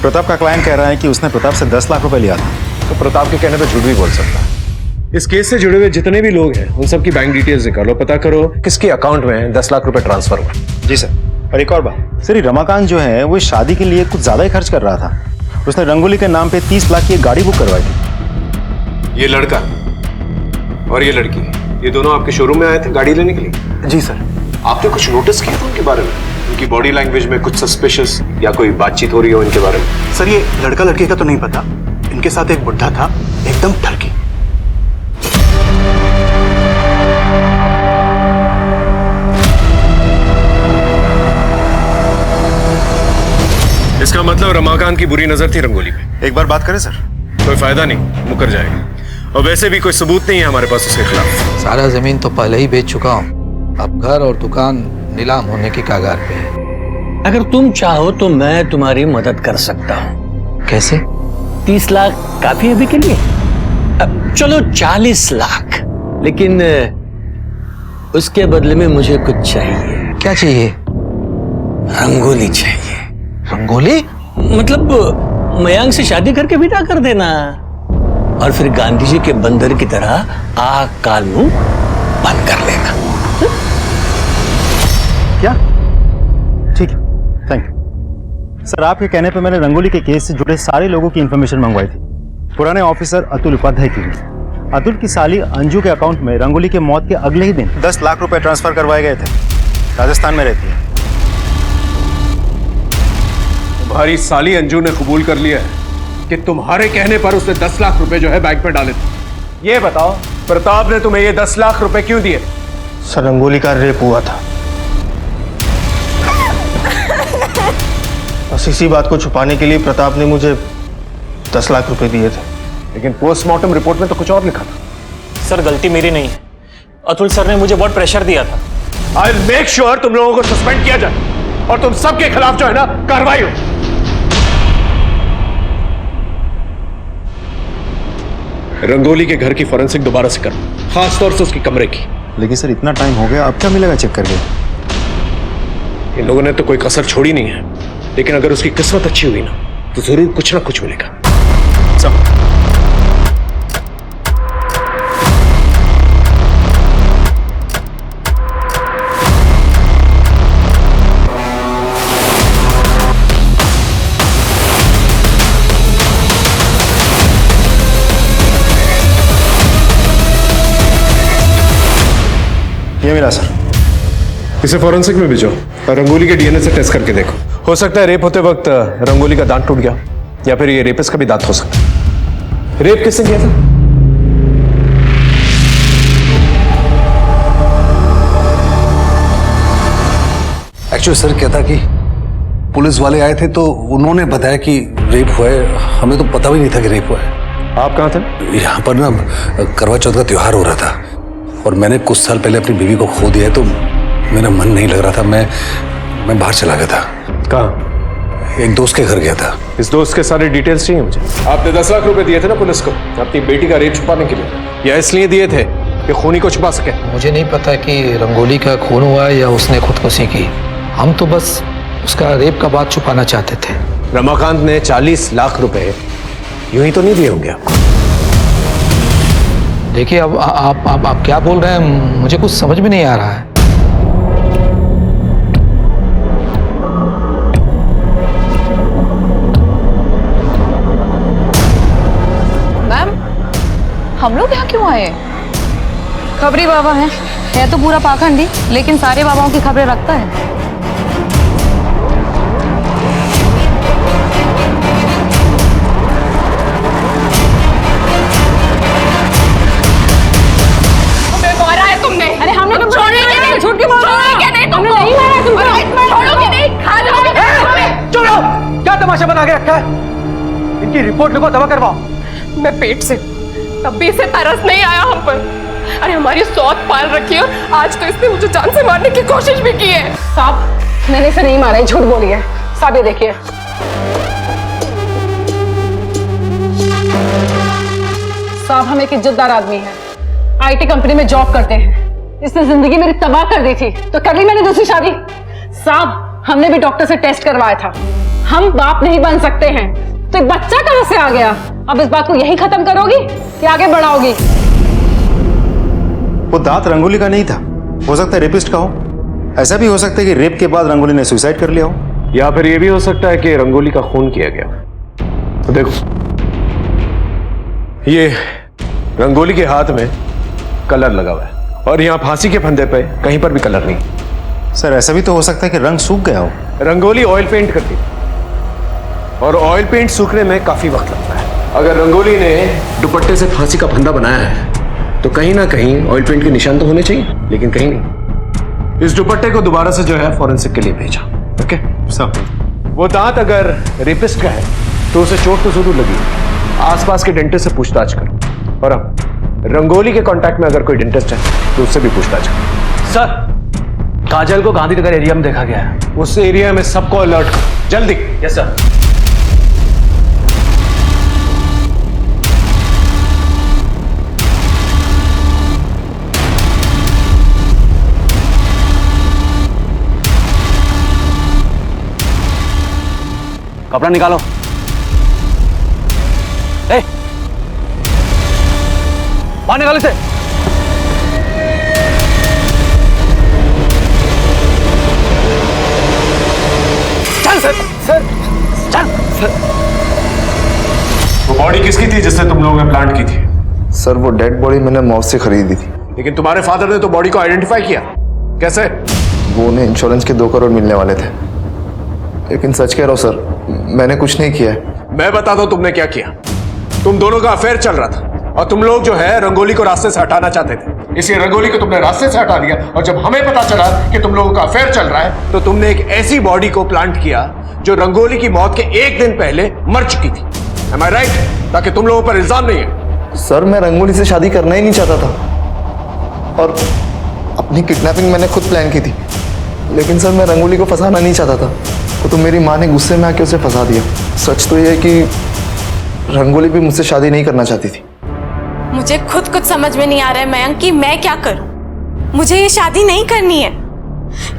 प्रताप का क्लाइंट कह रहा है कि उसने प्रताप से 10 लाख रुपए लिया था। तो प्रताप के कहने पर झूठ भी बोल सकता है। इस केस से जुड़े हुए जितने भी लोग हैं उन सबकी बैंक डिटेल्स निकालो, पता करो किसके अकाउंट में 10 लाख रुपए ट्रांसफर हुआ। जी सर। और एक और बात सर, रमाकांत जो है वो शादी के लिए कुछ ज्यादा ही खर्च कर रहा था। उसने रंगोली के नाम पे 30 लाख की एक गाड़ी बुक करवाई थी। ये लड़का और ये लड़की, ये दोनों आपके शोरूम में आए थे गाड़ी लेने के लिए? जी सर। आपने कुछ नोटिस किया था उनके बारे में? उनकी बॉडी लैंग्वेज में कुछ सस्पिशियस या कोई बातचीत हो रही हो इनके बारे में? सर, ये लड़का लड़की का तो नहीं पता, इनके साथ एक बुढ़ा था, एकदम ठरकी। इसका मतलब रमाकांत की बुरी नजर थी रंगोली पे। एक बार बात करें सर? कोई फायदा नहीं, मुकर जाएगा। और वैसे भी कोई सबूत नहीं है हमारे पास उसके खिलाफ। सारा जमीन तो पहले ही बेच चुका हूँ, अब घर और दुकान नीलाम होने की कगार पे है। अगर तुम चाहो तो मैं तुम्हारी मदद कर सकता हूँ। कैसे? 30 लाख काफी है अभी के लिए? चलो 40 लाख, लेकिन उसके बदले में मुझे कुछ चाहिए। क्या चाहिए? रंगोली चाहिए। रंगोली? मतलब मयांक से शादी करके विदा कर देना और फिर गांधी जी के बंदर की तरह आग काल मुंह बंद कर लेना। क्या? ठीक है, थैंक यू सर। आपके कहने पर मैंने रंगोली के केस से जुड़े सारे लोगों की इंफॉर्मेशन मंगवाई थी। पुराने ऑफिसर अतुल उपाध्याय की भी। अतुल की साली अंजू के अकाउंट में रंगोली के मौत के अगले ही दिन 10 लाख रुपए ट्रांसफर करवाए गए थे। राजस्थान में रहती है। तुम्हारी साली अंजू ने कबूल कर लिया है कि तुम्हारे कहने पर उसने 10 लाख रुपए जो है बैंक में डाले थे। ये बताओ, प्रताप ने तुम्हें ये 10 लाख रुपए क्यों दिए? सर, रंगोली का रेप हुआ था, बस इसी बात को छुपाने के लिए प्रताप ने मुझे 10 लाख रुपए दिए थे। लेकिन पोस्टमार्टम रिपोर्ट में तो कुछ और लिखा था। सर, गलती मेरी नहीं है, अतुल सर ने मुझे बहुत प्रेशर दिया था। आई मेक श्योर तुम लोगों को सस्पेंड किया जाए और तुम सबके खिलाफ जो है ना कार्रवाई हो। रंगोली के घर की फॉरेंसिक दोबारा से करो, खासतौर से उसके कमरे की। लेकिन सर, इतना टाइम हो गया, अब क्या मिलेगा चेक करके? इन लोगों ने तो कोई कसर छोड़ी नहीं है, लेकिन अगर उसकी किस्मत अच्छी हुई ना तो जरूर कुछ ना कुछ मिलेगा। सब ये मिला सर। इसे फॉरेंसिक में भेजो और रंगोली के डीएनए से टेस्ट करके देखो। हो सकता है रेप होते वक्त रंगोली का दांत टूट गया, या फिर ये रेपिस्ट का भी दांत हो सकता है। रेप किसने किया था? एक्चुअली सर क्या था कि पुलिस वाले आए थे तो उन्होंने बताया कि रेप हुआ है। हमें तो पता भी नहीं था कि रेप हुआ है। आप कहाँ थे? यहाँ पर ना करवा चौथ का त्योहार हो रहा था और मैंने कुछ साल पहले अपनी बीवी को खो दिया, तो मेरा मन नहीं लग रहा था। मैं बाहर चला गया था। कहाँ? एक दोस्त के घर गया था। इस दोस्त के सारे डिटेल्स चाहिए मुझे। आपने 10 लाख रुपए दिए थे ना पुलिस को अपनी बेटी का रेप छुपाने के लिए, या इसलिए दिए थे कि खूनी को छुपा सके? मुझे नहीं पता कि रंगोली का खून हुआ है या उसने खुदकुशी की। हम तो बस उसका रेप का बात छुपाना चाहते थे। रमाकांत ने 40 लाख रुपए यूं ही तो नहीं दिए होंगे आपको? देखिए अब आप क्या बोल रहे हैं, मुझे कुछ समझ में नहीं आ रहा है। मैम, हम लोग यहाँ क्यों आए? खबरी बाबा है तो पूरा पाखंडी, लेकिन सारे बाबाओं की खबरें रखता है। अरे हमने तो छोड़ेंगे नहीं, झूठ के बोल रहे हो। छोड़ेंगे नहीं, तुमने नहीं मारा, तुमको छोड़ोगे नहीं, खा लोगे। चुप रहो, क्या तमाशा बना के रखा है? इनकी रिपोर्ट लिखो, दवा करवाओ। मैं पेट से तब भी इसे तरस नहीं आया हम पर। अरे हमारी सौत पाल रखी है, आज तो इसने मुझे जान से मारने की कोशिश भी की है। साहब, मैंने इसे नहीं मारा है, झूठ बोली है। साहब ये देखिए, साहब हम एक इज्जतदार आदमी है, आईटी कंपनी में जॉब करते हैं। इसने जिंदगी मेरी तबाह कर दी थी तो कर ली मैंने दूसरी शादी। साहब हमने भी डॉक्टर से टेस्ट करवाया था, हम बाप नहीं बन सकते हैं। तो एक बच्चा कहां से आ गया? अब इस बात को यही खत्म करोगी या आगे बढ़ाओगी? वो दांत रंगोली का नहीं था, हो सकता है रेपिस्ट का हो। ऐसा भी हो सकता है कि रेप के बाद रंगोली ने सुसाइड कर लिया हो, या फिर यह भी हो सकता है कि रंगोली का खून किया गया। तो देखो, ये रंगोली के हाथ में कलर लगा हुआ है और यहाँ फांसी के फंदे पे कहीं पर भी कलर नहीं। सर ऐसा भी तो हो सकता है कि रंग सूख गया हो। रंगोली ऑयल पेंट करती है और ऑयल पेंट सूखने में काफी वक्त लगता है। अगर रंगोली ने दुपट्टे से फांसी का फंदा बनाया है तो कहीं ना कहीं ऑयल पेंट के निशान तो होने चाहिए, लेकिन कहीं नहीं। इस दुपट्टे को दोबारा से जो है फॉरेंसिक के लिए भेजा। ओके सब। वो दांत अगर रेपिस्ट का है तो उसे चोट तो जरूर लगी, आसपास के डेंटिस्ट से पूछताछ करो। और अब रंगोली के कांटेक्ट में अगर कोई डेंटिस्ट है तो उससे भी पूछताछ करो। सर, काजल को गांधीनगर एरिया में देखा गया है। उस एरिया में सबको अलर्ट करो जल्दी। Yes sir. कपड़ा निकालो। ए, बाहर निकालो इसे। चल सर, चल सर। वो बॉडी किसकी थी जिससे तुम लोगों ने प्लांट की थी? सर वो डेड बॉडी मैंने मॉल से खरीदी थी। लेकिन तुम्हारे फादर ने तो बॉडी को आइडेंटिफाई किया, कैसे? वो उन्हें इंश्योरेंस के 2 करोड़ मिलने वाले थे। लेकिन सच कह रहा हूं सर, मैंने कुछ नहीं किया है। मैं बताता हूं तुमने क्या किया। तुम दोनों का अफेयर चल रहा था और तुम लोग जो है रंगोली को रास्ते से हटाना चाहते थे, इसलिए रंगोली को तुमने रास्ते से हटा दिया। और जब हमें पता चला कि तुम लोगों का अफेयर चल रहा है तो तुमने एक ऐसी बॉडी को प्लांट किया जो रंगोली की मौत के 1 दिन पहले मर चुकी थी। Am I right? ताकि तुम लोगों पर इल्जाम नहीं है। सर मैं रंगोली से शादी करना ही नहीं चाहता था और अपनी किडनैपिंग मैंने खुद प्लान की थी। लेकिन सर मैं रंगोली को फंसाना नहीं चाहता था, तो मेरी माँ ने गुस्से में आके उसे फंसा दिया। सच तो यह है कि रंगोली भी मुझसे शादी नहीं करना चाहती थी। मुझे खुद कुछ समझ में नहीं आ रहा है मयंक कि मैं क्या करूं। मुझे ये शादी नहीं करनी है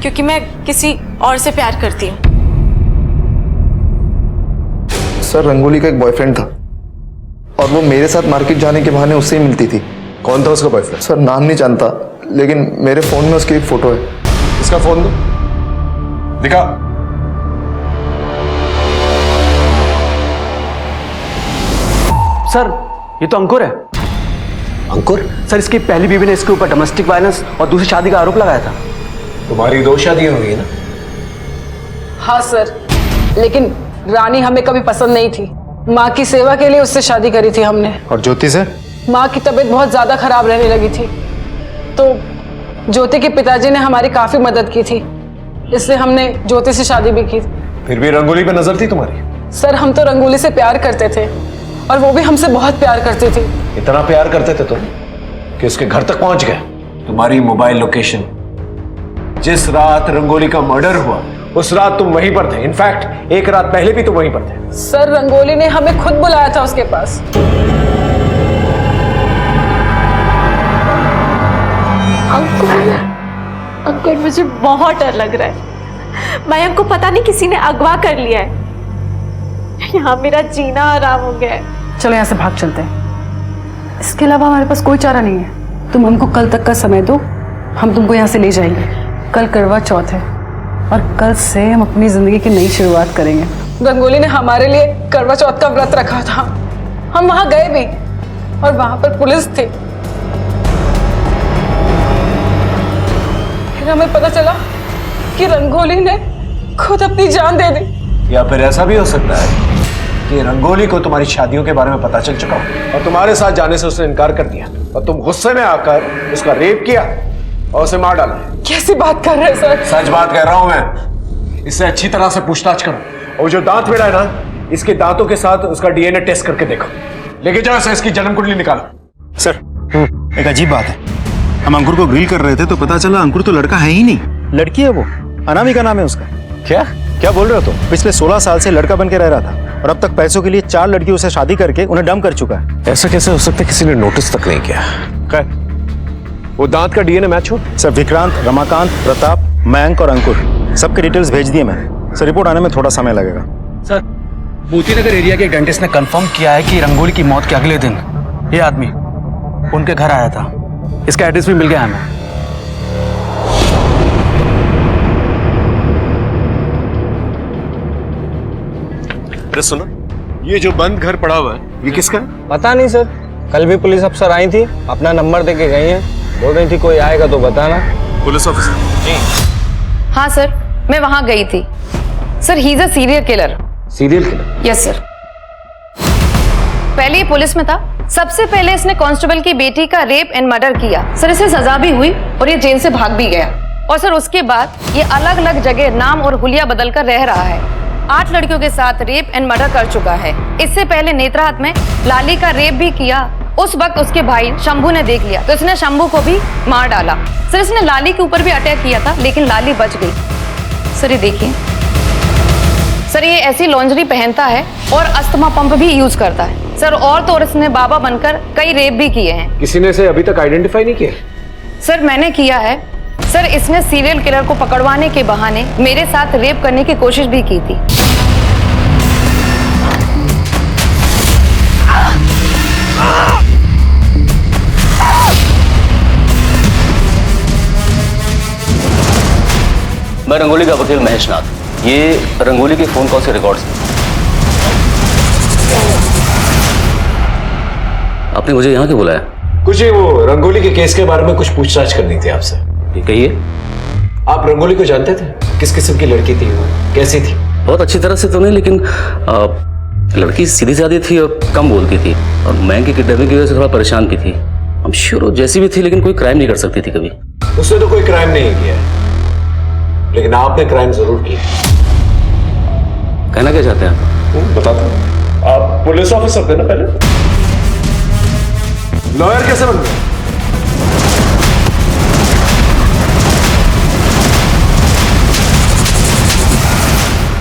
क्योंकि मैं किसी और से प्यार करती हूँ। सर रंगोली का एक बॉयफ्रेंड था और वो मेरे साथ मार्केट जाने के बहाने उससे ही मिलती थी। कौन था उसका बॉयफ्रेंड? सर नाम नहीं जानता, लेकिन मेरे फोन में उसकी एक फोटो है। इसका फोन दो, दिखा। सर ये तो अंकुर है। अंकुर? सर इसकी पहली बीवी ने इसके ऊपर डोमेस्टिक वायलेंस और दूसरी शादी का आरोप लगाया था। तुम्हारी 2 शादियां हुई ना? हाँ सर, लेकिन रानी हमें कभी पसंद नहीं थी। माँ की सेवा के लिए उससे शादी करी थी हमने। और ज्योति से? माँ की तबीयत बहुत ज्यादा खराब रहने लगी थी तो ज्योति के पिताजी ने हमारी काफी मदद की थी, इसलिए हमने ज्योति से शादी भी की। फिर भी रंगोली पे नजर थी तुम्हारी? सर हम तो रंगोली से प्यार करते थे और वो भी हमसे बहुत प्यार करती थी। इतना प्यार करते थे तुम कि उसके घर तक पहुंच गए। तुम्हारी मोबाइल लोकेशन, जिस रात रंगोली का मर्डर हुआ उस रात तुम वहीं पर थे। इनफैक्ट 1 रात पहले भी तुम वहीं पर थे। सर रंगोली ने हमें खुद बुलाया था उसके पास। अंकल मुझे बहुत डर लग रहा है। मयंक को पता नहीं किसी ने अगवा कर लिया है। यहाँ मेरा जीना आराम हो गया है। चलो यहाँ से भाग चलते हैं, इसके अलावा हमारे पास कोई चारा नहीं है। तुम हमको कल तक का समय दो, हम तुमको यहाँ से ले जाएंगे। कल करवा चौथ है और कल से हम अपनी जिंदगी की नई शुरुआत करेंगे। रंगोली ने हमारे लिए करवा चौथ का व्रत रखा था, हम वहां गए भी और वहां पर पुलिस थी। फिर हमें पता चला कि रंगोली ने खुद अपनी जान दे दी। या फिर ऐसा भी हो सकता है कि रंगोली को तुम्हारी शादियों के बारे में पता चल चुका हो और तुम्हारे साथ जाने से उसने इनकार कर दिया और तुम गुस्से में आकर उसका रेप किया और उसे मार डाला। कैसी बात कर रहे हैं सर? सच बात कह रहा हूं मैं। इससे अच्छी तरह से पूछताछ करो और जो दांत मिला है ना, इसके दांतों के साथ उसका डीएनए टेस्ट करके देखो। लेके जाओ इसे, इसकी जन्म कुंडली निकालो। सर, एक अजीब बात है, हम अंकुर को ग्रिल कर रहे थे तो पता चला अंकुर तो लड़का है ही नहीं, लड़की है वो। अनामिका नाम है उसका। क्या क्या बोल रहे हो तुम? पिछले 16 साल से लड़का बन के रह रहा था और अब तक पैसों के लिए 4 लड़कियों से शादी करके उन्हें डंप कर चुका है। ऐसा कैसे हो सकता है? किसी ने नोटिस तक नहीं किया। क्या वो दांत का डीएनए मैच हो? सर, विक्रांत, रमाकांत, प्रताप, मयंक और अंकुर सबके डिटेल्स भेज दिए मैंने। सर, रिपोर्ट आने में थोड़ा समय लगेगा। सर, मोतीनगर एरिया के डेंटिस्ट ने कंफर्म किया है कि रंगोली की मौत के अगले दिन ये आदमी उनके घर आया था। इसका एड्रेस भी मिल गया हमें। अरे सुनो, ये जो बंद घर पड़ा हुआ है, ये किसका है? पता नहीं सर, कल भी पुलिस अफसर आई थी, अपना नंबर देके गई हैं, बोल रही थी कोई आएगा तो बताना। पुलिस ऑफिसर जी? हाँ सर, मैं वहां गई थी। Sir, he is a serial killer. Serial killer? Yes sir. पहले ये पुलिस में था। सबसे पहले इसने कांस्टेबल की बेटी का रेप एंड मर्डर किया। सर, इसे सजा भी हुई और ये जेल से भाग भी गया। और सर, उसके बाद ये अलग अलग जगह नाम और हुलिया बदल कर रह रहा है। 8 लड़कियों के साथ रेप एंड मर्डर कर चुका है। इससे पहले नेत्राहाट में लाली का रेप भी किया। उस वक्त उसके भाई शंभू ने देख लिया तो इसने शंभू को भी मार डाला। सर, इसने लाली के ऊपर भी अटैक किया था लेकिन लाली बच गई। सर, ये देखिए सर, ये ऐसी लॉन्जरी पहनता है और अस्थमा पंप भी यूज करता है। सर, और तो और इसने बाबा बनकर कई रेप भी किए हैं। किसी ने इसे अभी तक आइडेंटिफाई नहीं किया? सर, मैंने किया है। सर, इसने सीरियल किलर को पकड़वाने के बहाने मेरे साथ रेप करने की कोशिश भी की थी। मैं रंगोली का वकील महेश नाथ। ये रंगोली के फोन कॉल से रिकॉर्ड्स हैं। आपने मुझे यहाँ क्यों बुलाया? कुछ ही वो रंगोली के केस के बारे में कुछ पूछताछ करनी थी आपसे। कहिए। आप रंगोली को जानते थे? किस किस्म की लड़की थी वो? कैसी थी? बहुत अच्छी तरह से तो नहीं, लेकिन लड़की सीधी सादी थी और कम बोलती थी और मयंक की किडनैपिंग की वजह से थोड़ा परेशान भी थी। हम श्योर वो जैसी भी थी लेकिन कोई क्राइम नहीं कर सकती थी कभी। उसने तो कोई क्राइम नहीं किया, लेकिन आपने क्राइम जरूर किया। कहना क्या चाहते हैं आप? बताता हूं। आप पुलिस ऑफिसर थे ना पहले? लॉयर कैसे बन गए?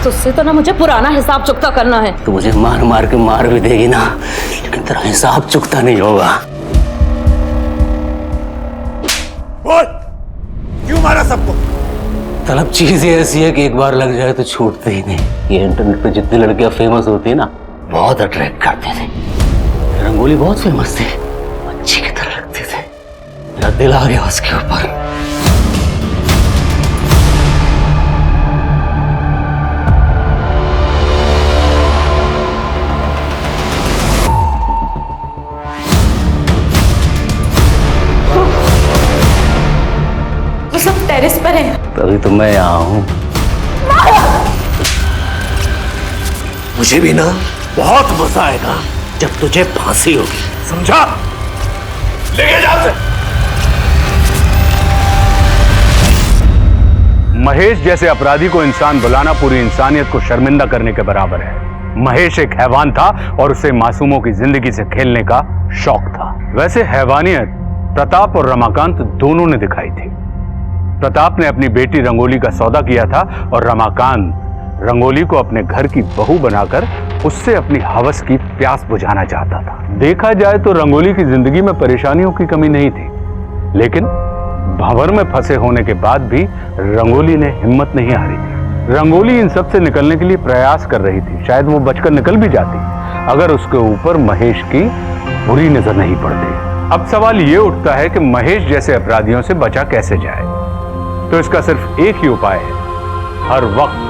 तुझसे तो ना मुझे पुराना हिसाब चुकता करना है। तो मुझे मार मार के मार भी देगी ना, लेकिन तेरा हिसाब चुकता नहीं होगा। बोल, क्यों मारा सबको? तलब चीज ही ऐसी है कि एक बार लग जाए तो छूटते ही नहीं। ये इंटरनेट पे जितनी लड़कियां फेमस होती है ना, बहुत अट्रैक्ट करते थे। रंगोली बहुत फेमस थी, अच्छी की तरह लगते थे। मेरा दिल आ गया उसके ऊपर। सब टेरेस पर है। तभी तो मैं यहाँ हूँ। मुझे भी ना बहुत मजा आएगा जब तुझे फांसी होगी, समझा? लेके जा उसे। महेश जैसे अपराधी को इंसान बुलाना पूरी इंसानियत को शर्मिंदा करने के बराबर है। महेश एक हैवान था और उसे मासूमों की जिंदगी से खेलने का शौक था। वैसे हैवानियत प्रताप और रमाकांत दोनों ने दिखाई थी। प्रताप ने अपनी बेटी रंगोली का सौदा किया था और रमाकांत रंगोली को अपने घर की बहू बनाकर उससे अपनी हवस की प्यास बुझाना चाहता था। देखा जाए तो रंगोली की जिंदगी में परेशानियों की कमी नहीं थी, लेकिन भंवर में फंसे होने के बाद भी रंगोली ने हिम्मत नहीं हारी। रंगोली इन सब से निकलने के लिए प्रयास कर रही थी। शायद वो बचकर निकल भी जाती अगर उसके ऊपर महेश की बुरी नजर नहीं पड़ती। अब सवाल ये उठता है कि महेश जैसे अपराधियों से बचा कैसे जाए। तो इसका सिर्फ एक ही उपाय है, हर वक्त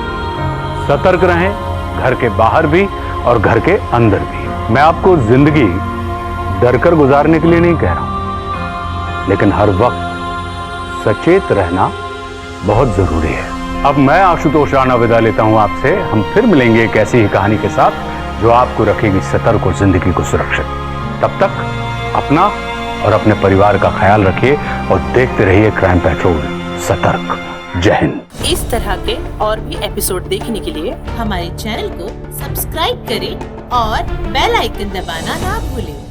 सतर्क रहें, घर के बाहर भी और घर के अंदर भी। मैं आपको जिंदगी डरकर गुजारने के लिए नहीं कह रहा हूं, लेकिन हर वक्त सचेत रहना बहुत जरूरी है। अब मैं आशुतोष राणा विदा लेता हूं आपसे। हम फिर मिलेंगे एक ऐसी ही कहानी के साथ जो आपको रखेगी सतर्क और जिंदगी को सुरक्षित। तब तक अपना और अपने परिवार का ख्याल रखिए और देखते रहिए क्राइम पेट्रोल। सतर्क। जय हिंद। इस तरह के और भी एपिसोड देखने के लिए हमारे चैनल को सब्सक्राइब करें और बेल आइकन दबाना ना भूलें।